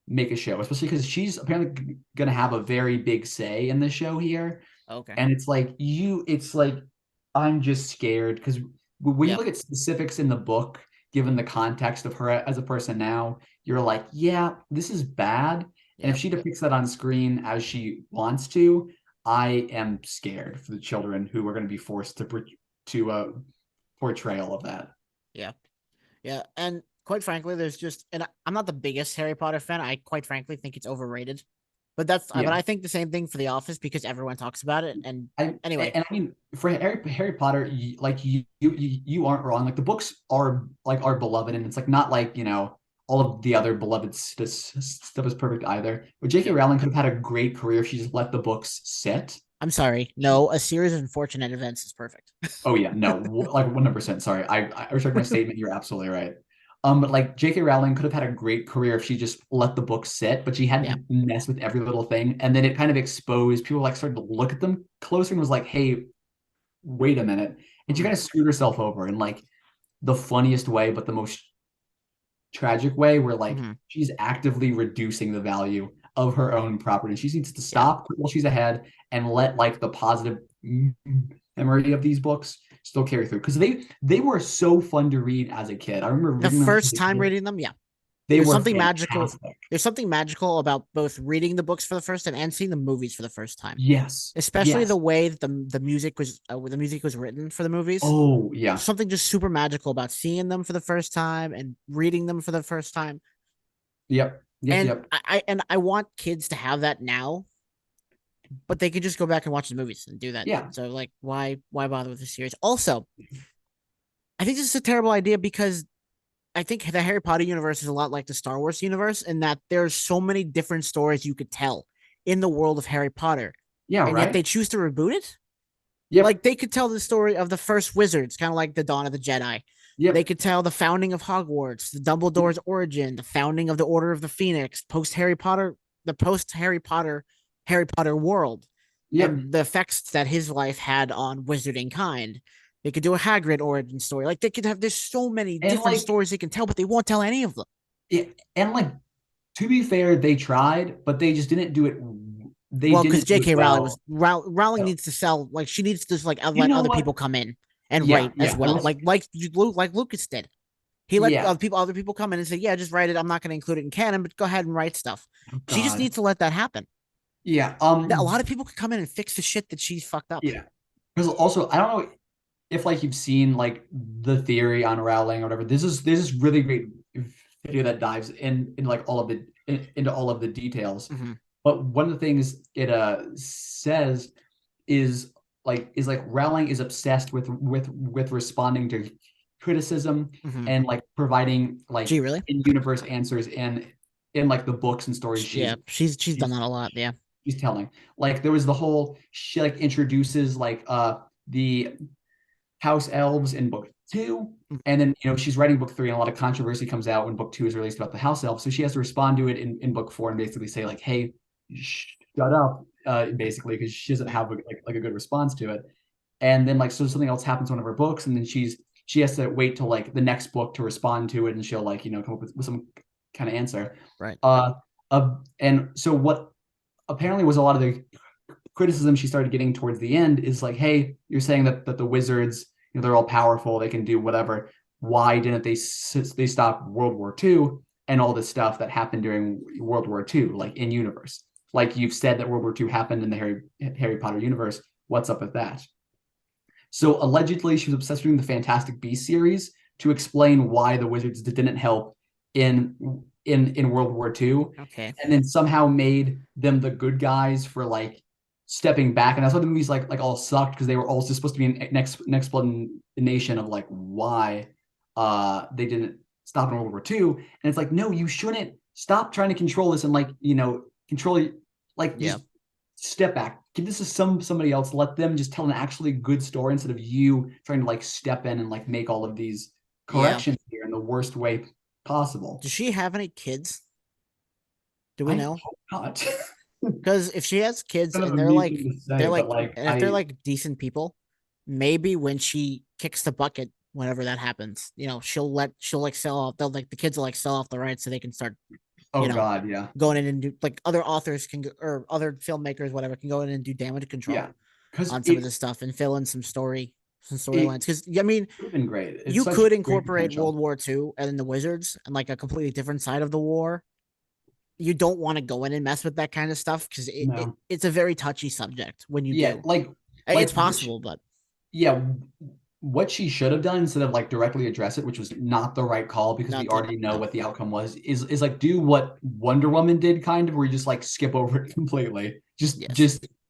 make a show, especially because she's apparently gonna have a very big say in the show here. Okay. And it's like I'm just scared because when you Yep. look at specifics in the book, given the context of her as a person now, you're like, yeah, this is bad. And if Yep. she depicts that on screen as she wants to, I am scared for the children who are going to be forced to portrayal of that. Yeah. Yeah. And quite frankly, there's just and I'm not the biggest Harry Potter fan. I quite frankly think it's overrated. But Yeah. I think the same thing for The Office because everyone talks about it. And anyway, I mean for Harry Potter, you aren't wrong. Like the books are beloved, and it's like not like all of the other beloved stuff is perfect either. But J.K. yep. Rowling could have had a great career if she just let the books sit. I'm sorry. No, a series of unfortunate events is perfect. Oh yeah, no, like 100%. Sorry, I retract my statement. You're absolutely right. But like J.K. Rowling could have had a great career if she just let the book sit, but she had Yeah. to mess with every little thing, and then it kind of exposed people. Like started to look at them closer and was like, "Hey, wait a minute," and she Mhm. kind of screwed herself over in like the funniest way, but the most tragic way, where like Mhm. she's actively reducing the value of her own property. She needs to Yeah. stop while she's ahead and let like the positive memory of these books still carry through because they were so fun to read as a kid. I remember The reading them as first a time kid. reading them, yeah. They There's were something magical. fantastic. There's something magical about both reading the books for the first time and seeing the movies for the first time. Yes. Especially the Yes. way that the music was written for the movies. Oh, yeah. Something just super magical about seeing them for the first time and reading them for the first time. Yep. Yep. And Yep. I want kids to have that now, but they could just go back and watch the movies and do that. Yeah. So like why bother with the series? Also, I think this is a terrible idea because I think the Harry Potter universe is a lot like the Star Wars universe in that there's so many different stories you could tell in the world of Harry Potter. Yeah. And yet Right. they choose to reboot it? Yep. Like they could tell the story of the first wizards, kind of like the Dawn of the Jedi. They Yep. could tell the founding of Hogwarts, the Yep. Dumbledore's origin, the founding of the Order of the Phoenix, post Harry Potter, the post Harry Potter world, Yep. and the effects that his life had on wizarding kind. They could do a Hagrid origin story. Like they could have. There's so many And different like, stories they can tell, but they won't tell any of them. yeah, and like to be fair, they tried, but they just didn't do it. They Well, because didn't do it J.K. Rowling well. was Rowling needs to sell. Like she needs to like You let know other what? people come in and Yeah, write as yeah, and well. Like Lucas did. He let yeah, other people come in and say, "Yeah, just write it. I'm not going to include it in canon, but go ahead and write stuff." oh She just God, needs to let that happen. yeah, That a lot of people could come in and fix the shit that she's fucked up. yeah. Because also, I don't know if like you've seen like the theory on Rowling or whatever. This is really great video that dives in like all of into all of the details. Mm-hmm. But one of the things it says is like Rowling is obsessed with responding to criticism Mm-hmm. and like providing like Really? in universe answers in like the books and stories Yeah, she's done she's that a lot. Yeah. she's telling. Like there was the whole she like introduces like the house elves in book 2, and then she's writing book 3, and a lot of controversy comes out when book 2 is released about the house elves, so she has to respond to it in book 4 and basically say like, hey, shut up, basically, because she doesn't have like a good response to it. And then like so something else happens in one of her books, and then she has to wait till like the next book to respond to it, and she'll like come up with some kind of answer. Right. And so what apparently was a lot of the criticism she started getting towards the end is like, hey, you're saying that the wizards, they're all powerful, they can do whatever. Why didn't they stop World War II and all this stuff that happened during World War II, like in universe? Like you've said that World War II happened in the Harry Potter universe. What's up with that? So allegedly, she was obsessed with doing the Fantastic Beasts series to explain why the wizards didn't help in World War II, Okay. and then somehow made them the good guys for like stepping back. And that's why the movies like all sucked, because they were also supposed to be an explanation of like why they didn't stop in World War II. And it's like, no, you shouldn't stop trying to control this and like control like just step back. Give this to somebody else. Let them just tell an actually good story instead of you trying to like step in and like make all of these corrections here in the worst way possible. Does she have any kids? Do we know? Hope not. Because if she has kids Kind of and a they're mean like thing to say, but like and if they're like decent people, maybe when she kicks the bucket, whenever that happens, she'll like sell off. They'll like the kids will like sell off the rights so they can start. God, yeah. Going in and do like other authors can go, or other filmmakers, whatever, can go in and do damage control on some of this stuff and fill in some storylines. Because I mean, it would have been great. You could incorporate World War II and then the wizards and like a completely different side of the war. You don't want to go in and mess with that kind of stuff because it's a very touchy subject when you do. Like it's possible, but what she should have done instead of like directly address it, which was not the right call because we already know what the outcome was, is like do what Wonder Woman did, kind of, where you just like skip over it completely. Just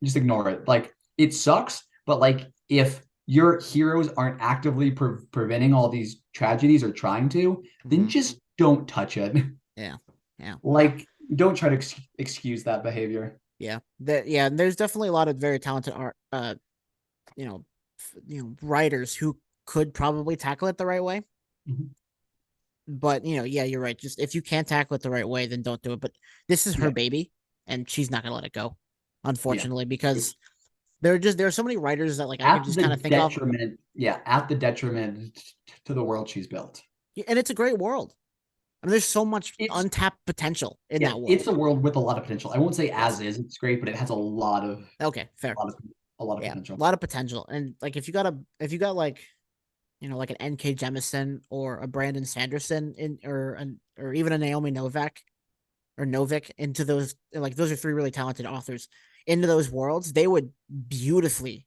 ignore it. Like it sucks, but like if your heroes aren't actively preventing all these tragedies or trying to, then just don't touch it. Yeah. Like don't try to excuse that behavior. Yeah. There's definitely a lot of very talented art, writers who could probably tackle it the right way. But you're right. Just if you can't tackle it the right way, then don't do it. But this is her baby, and she's not gonna let it go, unfortunately, because there are so many writers that like I can just kind of think of. At the detriment to the world she's built. And it's a great world. I mean, there's so much untapped potential in that world. It's a world with a lot of potential. I won't say as is, it's great, but it has a lot of fair. A lot of potential. A lot of potential. And like if you got like like an N.K. Jemisin or a Brandon Sanderson or even a Naomi Novik into those, like those are 3 really talented authors into those worlds, they would beautifully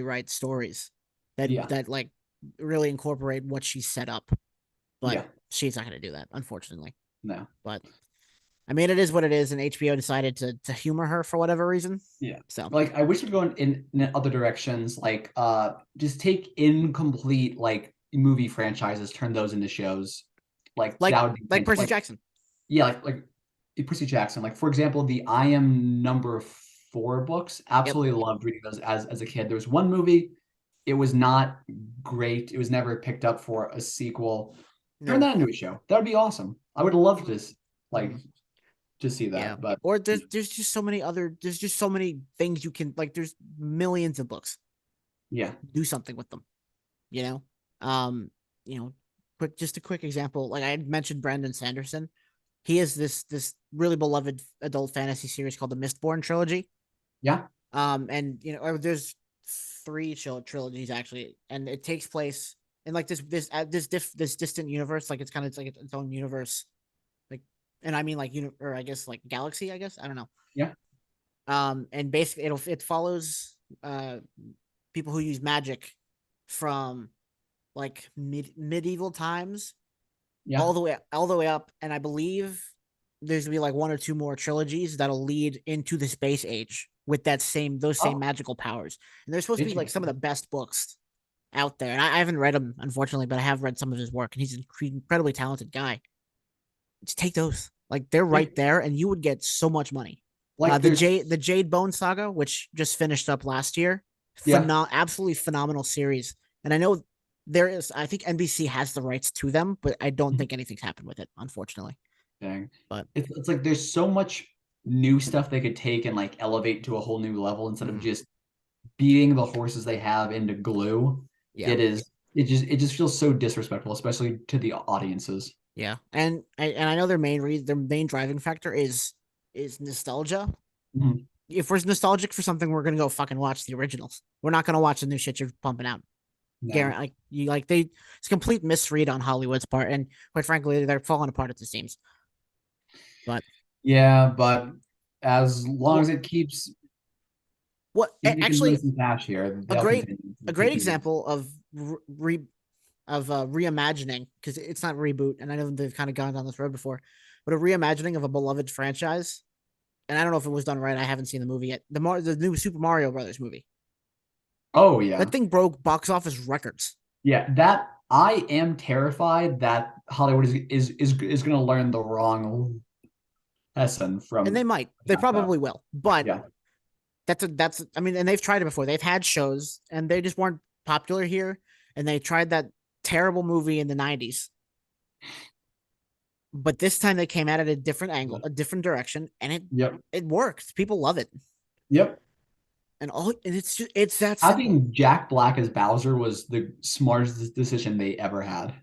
write stories that like really incorporate what she set up. But she's not going to do that, unfortunately. No. But I mean, it is what it is, and HBO decided to humor her for whatever reason. Yeah. So like I wish it would go in other directions, like just take incomplete like movie franchises, turn those into shows. Like that would be like Percy Jackson. Yeah, like Percy Jackson. Like for example, the I Am Number 4 books. Absolutely loved reading those as a kid. There was one movie, it was not great. It was never picked up for a sequel. Turn that into a show. That would be awesome. I would love this to see that. But or there's just so many things you can like. There's millions of books. Yeah, do something with them. Just a quick example. Like I had mentioned, Brandon Sanderson. He has this really beloved adult fantasy series called the Mistborn trilogy. Yeah. And there's 3 trilogies actually, and it takes place in like this distant universe. Like it's kind of like its own universe. And I mean, like, or I guess like galaxy, I don't know. Yeah. And basically it follows people who use magic from like medieval times all the way up. And I believe there's gonna be like 1 or 2 more trilogies that'll lead into the space age with those same magical powers. And they're supposed to be like some of the best books out there. And I haven't read them, unfortunately, but I have read some of his work, and he's an incredibly talented guy. Just take those. Like they're right there, and you would get so much money. Like The there's Jade Bone saga, which just finished up last year, yeah, absolutely phenomenal series. And I know I think NBC has the rights to them, but I don't think anything's happened with it, unfortunately. dang. But It's like there's so much new stuff they could take and like elevate to a whole new level instead of mhm, just beating the horses they have into glue. yeah, It just feels so disrespectful, especially to the audiences. yeah, and I know their main driving factor is nostalgia. Mhm. If we're nostalgic for something, we're gonna go fucking watch the originals. We're not gonna watch the new shit you're pumping out. No. Garrett, like you, like they, it's a complete misread on Hollywood's part, and quite frankly, they're falling apart at the seams. But Yeah, but as long as what, it keeps making money actually some cash here, a they'll great continue. a They'll great keep doing it. example of reimagining, because it's not reboot, and I know they've kind of gone down this road before, but a reimagining of a beloved franchise. And I don't know if it was done right. I haven't seen the movie yet. The new Super Mario Brothers movie. Oh That yeah. thing broke box office records, Yeah, that I am terrified that Hollywood is going to learn the wrong lesson and they from might. They that though. probably will. But Yeah. that's. I mean, and they've tried it before. They've had shows, and they just weren't popular here. And they tried that terrible movie in the '90s, but this time they came at it a different angle, a different direction, and Yep. it works. People love it, Yep. and it's that simple. Having Jack Black as Bowser was the smartest decision they ever had.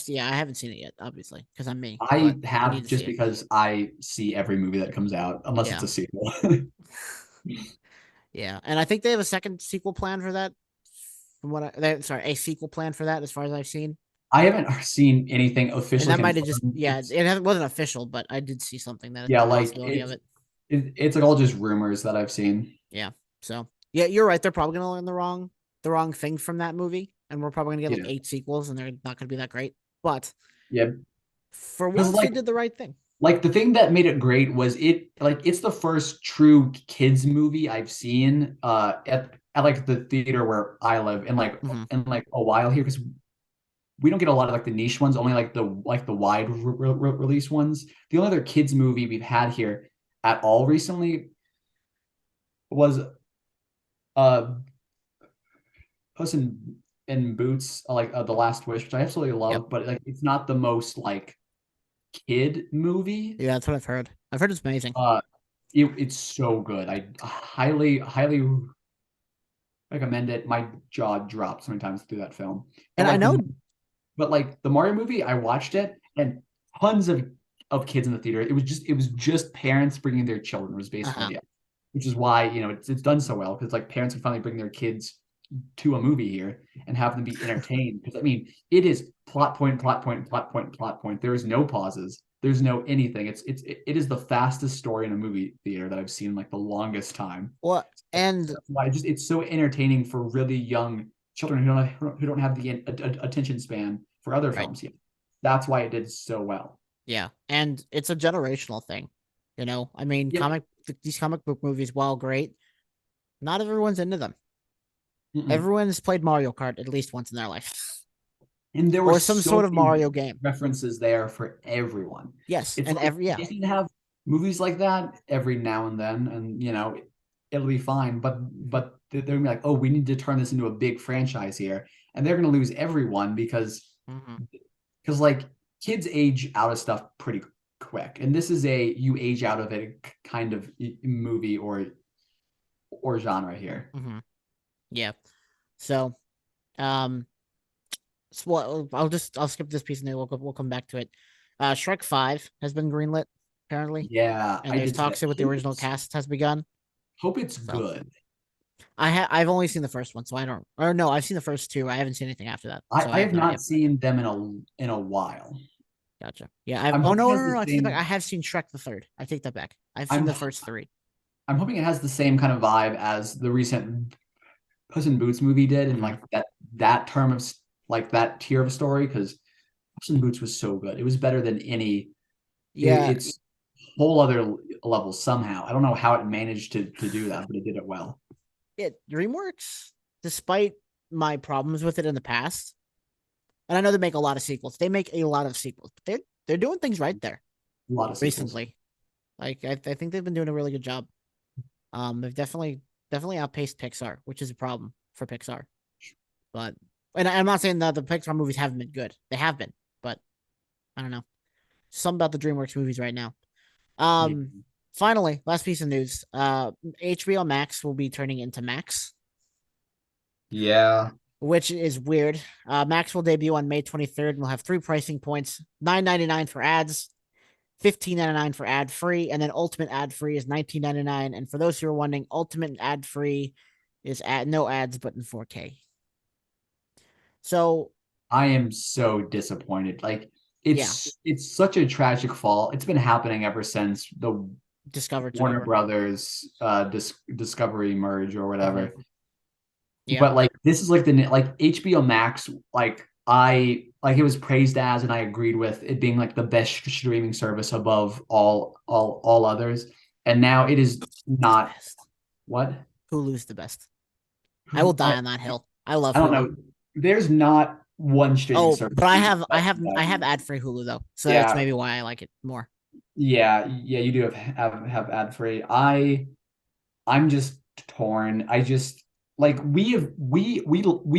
Yeah, I haven't seen it yet, obviously, because I'm me, I but I need have to see just it. because I see every movie that comes out, unless it's Yeah, a sequel. yeah, and I think they have a second sequel plan for that. From what sorry, a sequel plan for that, as far as I've seen, I haven't seen anything and officially that might have just confirmed. yeah, it wasn't official, but I did see something that Yeah, the like possibility of it. it's like all just rumors that I've seen. Yeah, so yeah, you're right. They're probably gonna learn the wrong thing from that movie, and we're probably gonna get like Yeah, 8 sequels, and they're not gonna be that great. But yeah, for because once, they did the right thing. like the thing that made it great was it's the first true kids movie I've seen at like the theater where I live Hmm. in like a while here because we don't get a lot of like the niche ones, only like the wide release ones. The only other kids movie we've had here at all recently was uh Puss in Boots, like The Last Wish, which I absolutely Yep. love, but like it's not the most like kid movie. Yeah, that's what I've heard. I've heard it's amazing. Uh, it's so good. I highly recommend it. My jaw dropped so many times through that film. But And I know. like the Mario movie, I watched it and tons of kids in the theater. It was just parents bringing their children was basically Uh-huh. it, which is why it's done so well because like parents can finally bring their kids to a movie here and have them be entertained. Because I mean, it is plot point, plot point, plot point, plot point. There is no pauses. There's no anything. It is the fastest story in a movie theater that I've seen in like the longest time. Well, So and that's why it's so entertaining for really young children who don't have the attention span for other right. films yet. That's why it did so well. Yeah, and it's a generational thing. I mean, Yep. these comic book movies, while great, not everyone's into them. Mm-mm. Everyone's played Mario Kart at least once in their life, And there were or some so sort of many Mario game. references there for everyone. Yes, It's and like every yeah, you can have movies like that every now and then, and it'll be fine. But they're gonna be like, oh, we need to turn this into a big franchise here, and they're gonna lose everyone hmm because kids age out of stuff pretty quick, and this is a you age out of it kind of movie or genre here. hmm yeah. So, um, I'll skip this piece and then we'll come back to it. Shrek 5 has been greenlit apparently, Yeah, and I there's did see that. talks with the original cast has begun. Hope it's So good. I've only seen the first one, so I don't. Or no, I've seen the first two. I haven't seen anything after that, so I I have have no idea. not seen them in a while. Gotcha. Yeah. I've. I'm Oh hoping no, it no, has no, the no! I take that back. I same. have seen Shrek the third. I take that back. I've seen I'm the first three. I'm hoping it has the same kind of vibe as the recent Puss in Boots movie did, and Hmm. like that term of like that tier of story because Puss in Boots was so good. It was better than any. Yeah. It's whole other level somehow. I don't know how it managed to do that, but it did it well. DreamWorks, despite my problems with it in the past, and I know they make a lot of sequels. They make a lot of sequels, but they're doing things right there A lot of sequels. recently. Like I think they've been doing a really good job. They've definitely outpaced Pixar, which is a problem for Pixar. But and I'm not saying that the Pixar movies haven't been good. They have been, but I don't know. Something about the DreamWorks movies right now. Yeah. Um, Finally, last piece of news. HBO Max will be turning into Max, Yeah. which is weird. Max will debut on May 23rd and will have three pricing points: $9.99 for ads, $15.99 for ad free, and then Ultimate ad free is $19.99. And for those who are wondering, Ultimate ad free is no ads but in 4K. So I am so disappointed. Like yeah, it's such a tragic fall. It's been happening ever since the Discover took Warner over. Brothers Discovery merge or whatever. Mm-hmm. Yeah, But like this is like the like HBO Max, like I like it was praised as, and I agreed with it being like the best streaming service above all others. And now it is the not. best. What? Hulu's the best. I will die on that hill. I love I don't Hulu. know. There's not one streaming Oh, service but I that is have I better have than I that. have ad free Hulu though, so that's Yeah, maybe why I like it more. yeah, you do have ad free. I'm just torn. I just like we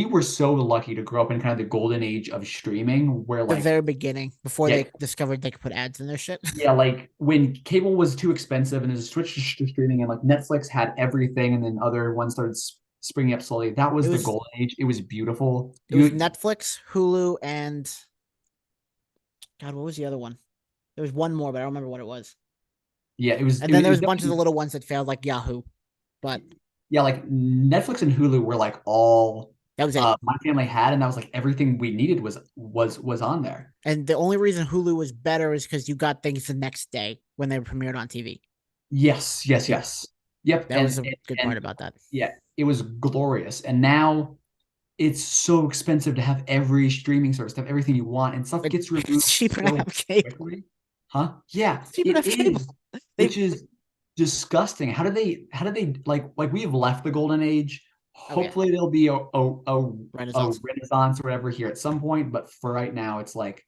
were so lucky to grow up in kind of the golden age of streaming where The like very beginning, before yeah, they discovered they could put ads in their shit. yeah, like when cable was too expensive and there's a switch to streaming and like Netflix had everything and then other ones started springing up slowly. That It was the was golden age. It was beautiful. it was You Netflix, Hulu, and God, what was the other one? There was one more, but I don't remember what it was. yeah, And then it there was was a bunch of the definitely little ones that failed, like Yahoo. But yeah, like Netflix and Hulu were like all that was it. my family had, and that was like everything we needed was on there. And the only reason Hulu was better is because you got things the next day when they were premiered on TV. Yes, yes, Yep, yes. Yep. that was a good part And about that. yeah, it was glorious. And now it's so expensive to have every streaming service, to have everything you want, and stuff gets removed It's cheaper to so have cable. quickly. Huh? Yeah, It's cheaper to it have cable. is, They which is disgusting. How did they like we have left the golden age. oh yeah, Hopefully there'll be a Renaissance. renaissance or whatever here at some point, but for right now, it's like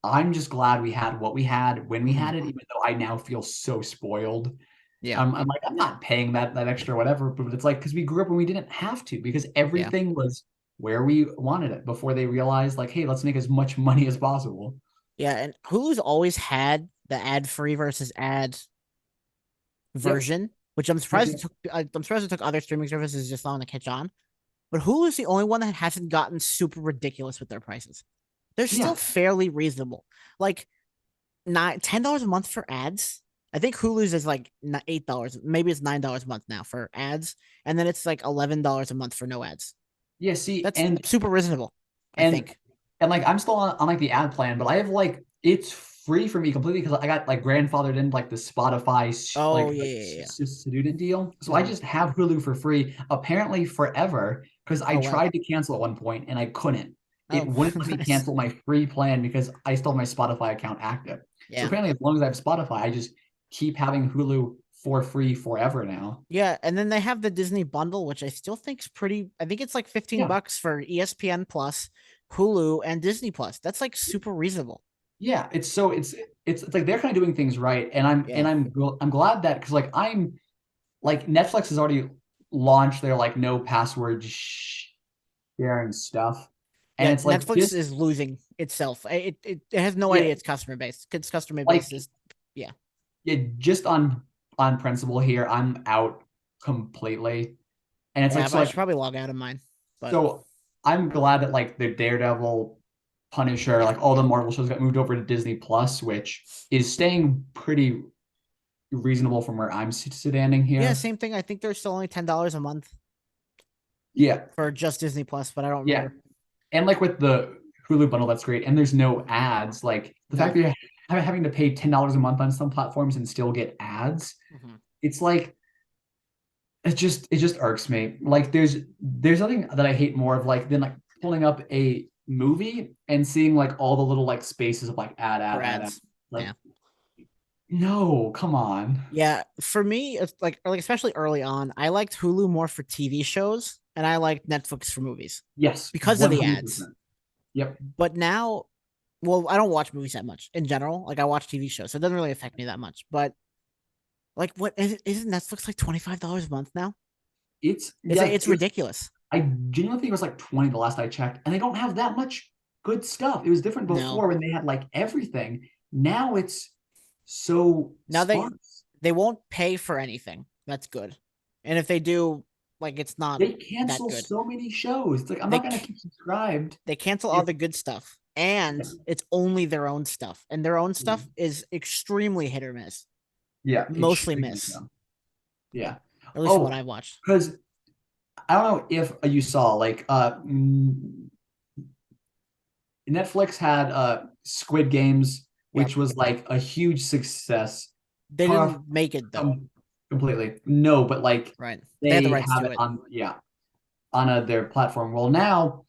I'm just glad we had what we had when we Mhm. had it, even though I now feel so spoiled. Yeah, I'm like, I'm not paying that extra whatever, but it's like because we grew up when we didn't have to because yeah. everything was where we wanted it before they realized like, hey, let's make as much money as possible. Yeah, and Hulu's always had the ad-free versus ad Yep. version, which I'm Yep. surprised it Yep. took. I'm surprised it took other streaming services just long to catch on. But Hulu's the only one that hasn't gotten super ridiculous with their prices. They're still Yeah. fairly reasonable. Like $10 a month for ads. I think Hulu's is like $8. Maybe it's $9 a month now for ads, and then it's like $11 a month for no ads. Yeah. See, That's super reasonable. I and think. and like I'm still on like the ad plan, but I have like it's free for me completely because I got like grandfathered in like the Spotify Oh yeah, yeah, yeah. student deal. So I Mhm. just have Hulu for free apparently forever because I Oh wow. tried to cancel at one point and I couldn't. It Oh, wouldn't let me nice. cancel my free plan because I still have my Spotify account active. So Yeah. apparently as long as I have Spotify, I just keep having Hulu for free forever now. Yeah, and then they have the Disney bundle, which I still think is pretty. I think it's like 15 Yeah. bucks for ESPN Plus, Hulu, and Disney Plus. That's like super reasonable. Yeah, it's like they're kind of doing things right, and Yeah. I'm glad that because like Netflix has already launched their like no password sharing stuff, and Yeah, it's like Netflix just is losing itself. It has no yeah idea its customer base. Its customer like base is yeah. yeah just on principle here, I'm out completely, and it's like Yeah, so I should like probably log out of mine. But so I'm glad that like the Daredevil, Punisher, yeah. like all the Marvel shows got moved over to Disney Plus, which is staying pretty reasonable from where I'm standing Yeah, here. same thing. I think they're still only $10 a month Yeah, for just Disney Plus, but I don't yeah, remember. and like with the Hulu bundle, that's great. And there's no ads. Like the fact No. that you're having to pay $10 a month on some platforms and still get ads, Mhm. it's like it just irks me. Like there's nothing that I hate more of like than like pulling up a movie and seeing like all the little like spaces of like For ad. ads. Like Yeah. no, come on. Yeah, for me, it's like especially early on, I liked Hulu more for TV shows, and I liked Netflix for movies Yes, because of the ads. 100%. Yep. But now, well, I don't watch movies that much in general. Like I watch TV shows, so it doesn't really affect me that much. But Like, what isn't Netflix like $25 a month now? Yeah, It's ridiculous. I genuinely think it was like 20 the last I checked, and they don't have that much good stuff. It was different No, before when they had like everything. Now it's so now sparse. they won't pay for anything. That's good. And if they do, like, it's not They that cancel good. so many shows. It's like I'm They not gonna keep subscribed. they cancel all If the good stuff, and it's only their own stuff, and their own stuff is extremely hit or miss, yeah, mostly extremely miss, so. Yeah. at least from what Oh, I watched. because I don't know if you saw like Netflix had Squid Games, Yep, which was like a huge success. they Tough, didn't make it though, completely. No, but like right? They had the they rights have to it it. on on their platform. Well, now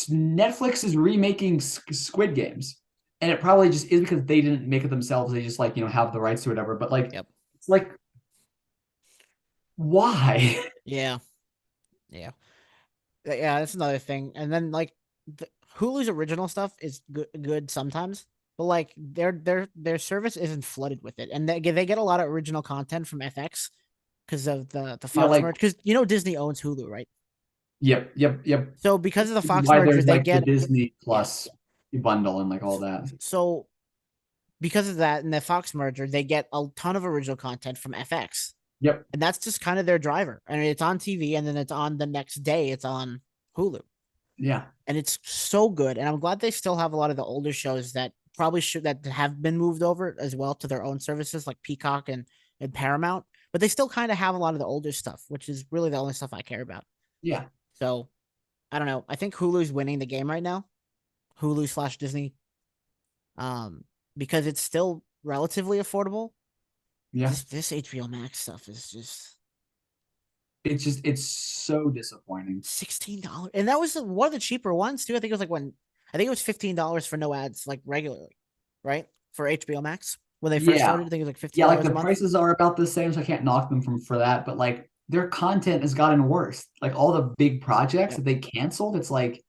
Netflix is remaking Squid Games, and it probably just is because they didn't make it themselves. They just like have the rights to whatever. But like Yep. it's like why? Yeah. Yeah. Yeah. That's another thing. And then like Hulu's original stuff is good sometimes, but like their service isn't flooded with it, and they get a lot of original content from FX because of the Yeah, Fox like merge. Because Disney owns Hulu, right? yep. So because of the Which is Fox why merger, there's they like the get Disney yeah. Plus bundle and like all that. So because of that and the Fox merger, they get a ton of original content from FX. Yep. And that's just kind of their driver. And it's on TV, and then it's on the next day, it's on Hulu. Yeah. And it's so good. And I'm glad they still have a lot of the older shows that probably should that have been moved over as well to their own services like Peacock and Paramount. But they still kind of have a lot of the older stuff, which is really the only stuff I care about. Yeah. So I don't know. I think Hulu's winning the game right now. Hulu/Disney. Um, because it's still relatively affordable. Yeah. This HBO Max stuff is just It's so disappointing. $16, and that was one of the cheaper ones too. I think it was like I think it was $15 for no ads, like regularly, right? For HBO Max when they first Yeah. started, I think it was like fifteen Yeah, like dollars a the month. prices are about the same, so I can't knock them for that. But like their content has gotten worse. Like all the big projects Yep. that they canceled, it's like,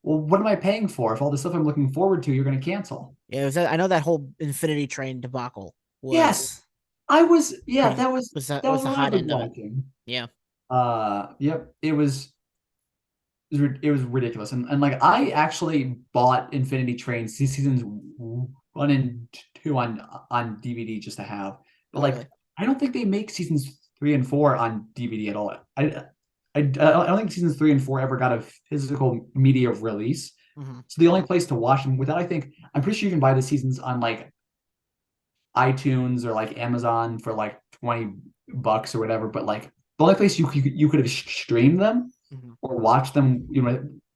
well, what am I paying for if all the stuff I'm looking forward to you're gonna cancel? Yeah, I know that whole Infinity Train debacle Yes. was Yeah, pretty that was was the what I hot was end of it. watching. Yeah, Yep, it was ridiculous. And like I actually bought Infinity Train seasons 1 and 2 on DVD just to have. But oh really? like I don't think they make seasons 3 and 4 on DVD at all. I don't think seasons 3 and 4 ever got a physical media release. Mm-hmm. So the only place to watch them without, I'm pretty sure you can buy the seasons on like iTunes or like Amazon for like $20 or whatever. But like the only place you could have streamed them Mm-hmm. or watch them,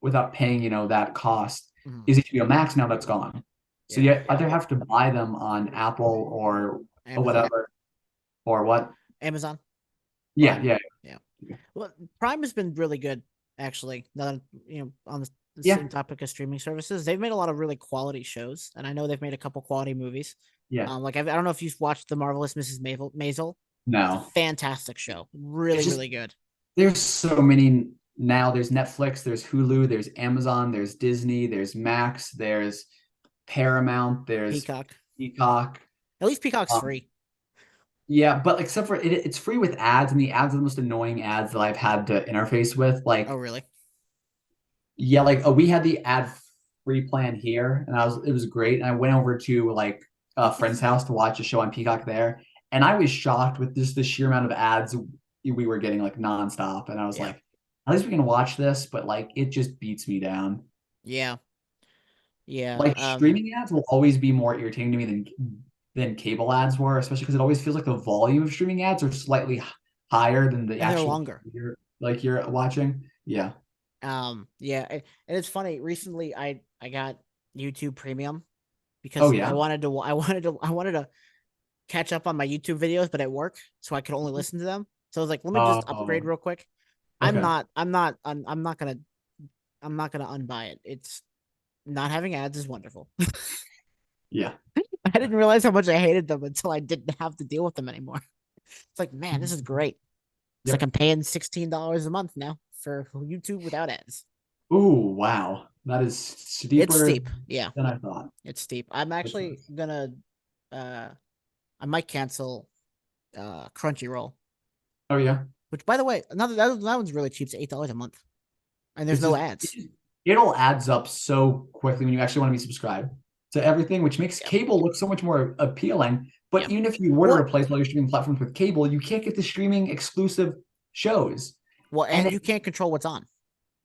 without paying, that cost Mm-hmm. is HBO Max. Now that's gone. So Yeah, you either have to buy them on Apple or Amazon, whatever, or what? Amazon, Yeah, or yeah, yeah. Well, Prime has been really good actually. Now that on the yeah, same topic of streaming services, they've made a lot of really quality shows, and I know they've made a couple quality movies. yeah. Like I don't know if you've watched The Marvelous Mrs. Maisel. It's a No, fantastic show, it's really just really good. there's so many now. There's Netflix, there's Hulu, there's Amazon, there's Disney, there's Max, there's Paramount, there's Peacock, Peacock. at least Peacock's Um, free. yeah, but except for it's free with ads, and the ads are the most annoying ads that I've had to interface with. Oh Like, really? yeah, like we had the ad free plan here, and it was great. And I went over to like a friend's house to watch a show on Peacock there, and I was shocked with just the sheer amount of ads we were getting like nonstop. And I was Yeah, like, at least we can watch this, but like it just beats me down. yeah, yeah. Like streaming ads will always be more irritating to me than cable ads were, especially because it always feels like the volume of streaming ads are slightly higher than the And they're actual longer. you're watching. Yeah. Yeah, and it's funny. Recently, I got YouTube Premium Oh because yeah. I wanted to catch up on my YouTube videos, but at work, so I could only listen to them. So I was like, let me just upgrade Oh, real quick. okay. I'm not gonna unbuy it. It's not having ads is wonderful. Yeah. I didn't realize how much I hated them until I didn't have to deal with them anymore. It's like, man, this is great. It's like Yep. I'm paying $16 a month now for YouTube without ads. Ooh, wow. That is It's steeper steep. Yeah, than I thought. it's steep. I'm That's actually nice. gonna uh I might cancel. Crunchyroll. Oh yeah. Which, by the way, that one's really cheap. It's $8 a month, and there's It's no just ads. it all adds up so quickly when you actually want to be subscribed to everything, which makes Yep. cable look so much more appealing. But Yep. even if you were to Well, replace all your streaming platforms with cable, you can't get the streaming exclusive shows. well, And and you can't control what's on.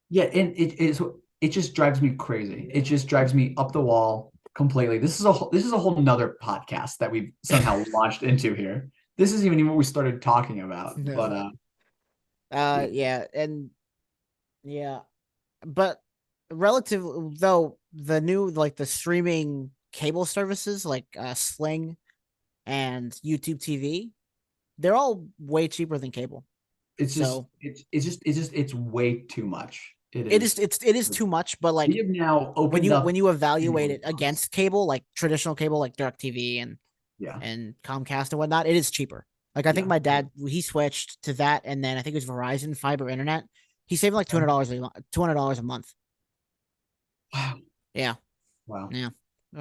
yeah, and it just drives me crazy. It just drives me up the wall completely. This is a whole nother podcast that we've somehow launched into here. This isn't even what we started talking about. But No. yeah. Yeah, and yeah, but relative though, the new like the streaming cable services like Sling and YouTube TV, they're all way cheaper than cable. It's just So it's way too much. It it is. is it is too much, but We like have now when opened up. you evaluate it Yeah. against cable, like traditional cable, like DirecTV Yeah. and Comcast and whatnot, it is cheaper. Like I think Yeah. my dad he switched to that, and then I think it was Verizon fiber internet. He saved like $200 $200 a month. Wow. Yeah, Wow. yeah.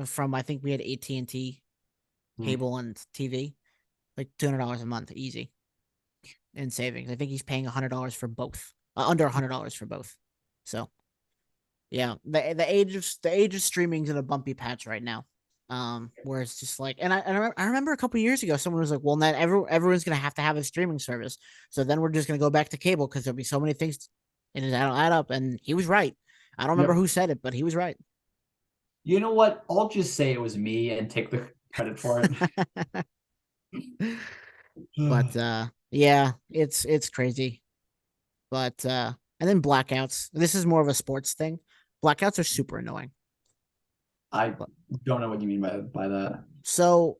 From I think we had AT&T Hmm. cable and TV, like $200 a month, easy in savings. I think he's paying $100 for both, under $100 for both. So yeah, the age of streaming's in a bumpy patch right now. Where it's just like, and I remember a couple years ago, someone was like, "Well, not everyone's gonna have to have a streaming service, so then we're just gonna go back to cable because there'll be so many things, and it'll add up." And he was right. I don't remember Yep. who said it, but he was right. You know what? I'll just say it was me and take the credit for it. But yeah, it's crazy. But and then blackouts. This is more of a sports thing. Blackouts are super annoying. I don't know what you mean by that. So,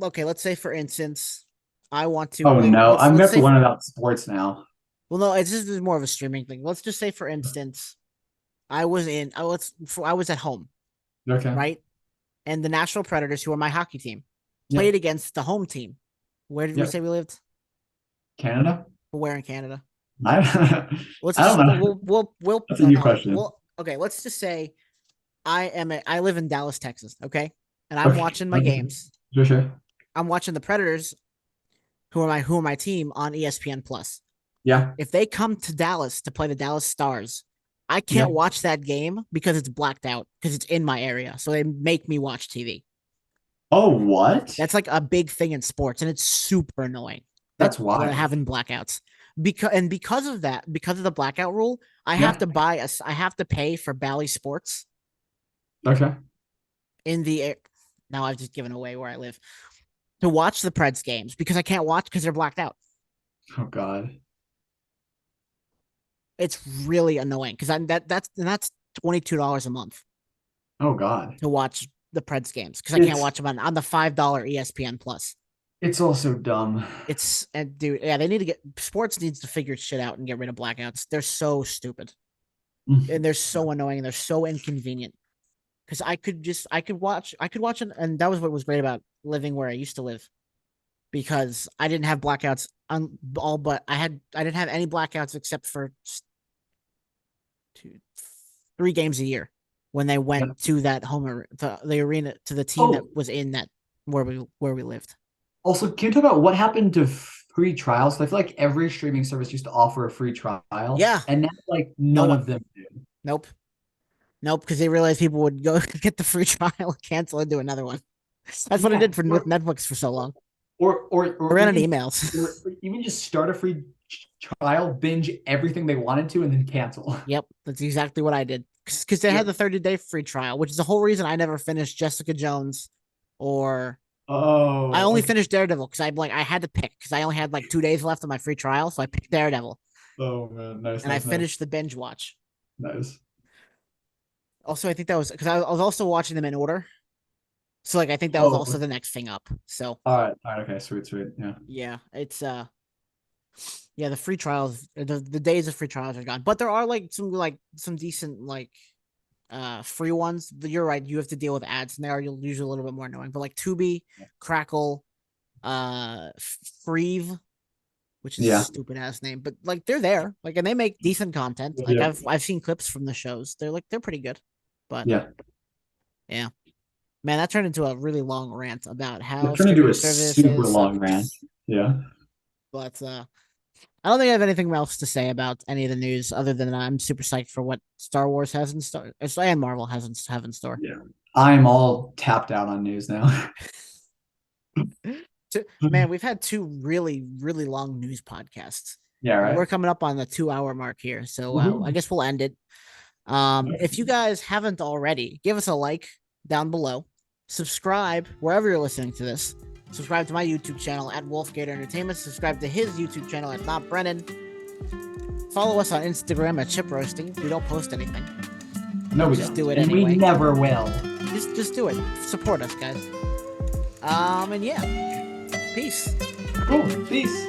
okay, let's say for instance, I want to Oh no, I'm gonna let's have to say learn about sports now. well no, it's just more of a streaming thing. Let's just say for instance, I was at home, Okay. right? And the National Predators, who are my hockey team, played Yep. against the home team. Where did we Yep. say we lived? Canada? Where in Canada? I Let's I don't just know. That's a new question. well okay, let's just say I live in Dallas, Texas, okay? And I'm Okay. watching my Okay. games. Sure, sure. I'm watching the Predators, who are my team on ESPN Plus. Yeah. If they come to Dallas to play the Dallas Stars, I Yeah. can't watch that game because it's blacked out because it's in my area. So they make me watch TV. Oh, what? That's like a big thing in sports, and it's super annoying that That's wild. having blackouts. Because of that, because of the blackout rule, Yeah. I have to pay for Bally Sports Okay. in the now I've just given away where I live to watch the Preds games because I can't watch because they're blacked out. Oh God. It's really annoying because that's $22 a month Oh God. to watch the Preds games because I can't It's watch them on the $5 ESPN Plus. it's also dumb. It's and dude, yeah, they need to get sports needs to figure shit out and get rid of blackouts. They're so stupid and they're so annoying and they're so inconvenient. Because I could watch it, and that was what was great about living where I used to live because I didn't have blackouts on all but I didn't have any blackouts except for two, 3 games a year when they Yeah. went to that the arena to the team that Oh, was in that where we lived. also, can you talk about what happened to free trials? I feel like every streaming service used to offer a free trial, Yeah, and now like no none one. of them do. Nope, nope, because they realized people would go get the free trial and cancel and do another one. That's what I Yeah. did with Netflix for so long. I Or ran out of emails. or even just start a free trial, binge everything they wanted to, and then cancel. Yep, that's exactly what I did. Because they had Yep. the 30-day free trial, which is the whole reason I never finished Jessica Jones, or I Oh, only okay. finished Daredevil because I had to pick because I only had like 2 days left of my free trial, so I picked Daredevil Oh man, nice, and I nice, nice, finished the binge watch. nice. Also, I think that was because I was also watching them in order, so like I think that was also Oh, the next thing up. So all right, okay, sweet, sweet, yeah. yeah, it's yeah, the free trials, the days of free trials are gone, but there are like some decent like free ones. You're right, you have to deal with ads and they are usually a little bit more annoying, but like Tubi, Crackle, Freeve, which is a Yeah, stupid ass name, but like they're there, like, and they make decent content. Like yeah, I've seen clips from the shows. They're pretty good. But yeah. yeah, man, that turned into a really long rant about It how turned into streaming a super services. long rant. Yeah. But I don't think I have anything else to say about any of the news other than I'm super psyched for what Star Wars has in store and Marvel have in store. Yeah. I'm all tapped out on news now. Man, we've had two really, really long news podcasts. Yeah, And we're right. coming up on the 2 hour mark here. So I Woohoo. guess we'll end it. If you guys haven't already, give us a like down below. Subscribe wherever you're listening to this. Subscribe to my YouTube channel at Wolfgate Entertainment. Subscribe to his YouTube channel at Not Brennan. Follow us on Instagram at Chip Roasting. We don't post anything. No, we Just don't. do it And anyway. we never will. Just do it. Support us, guys. And yeah. Peace. Cool. Peace.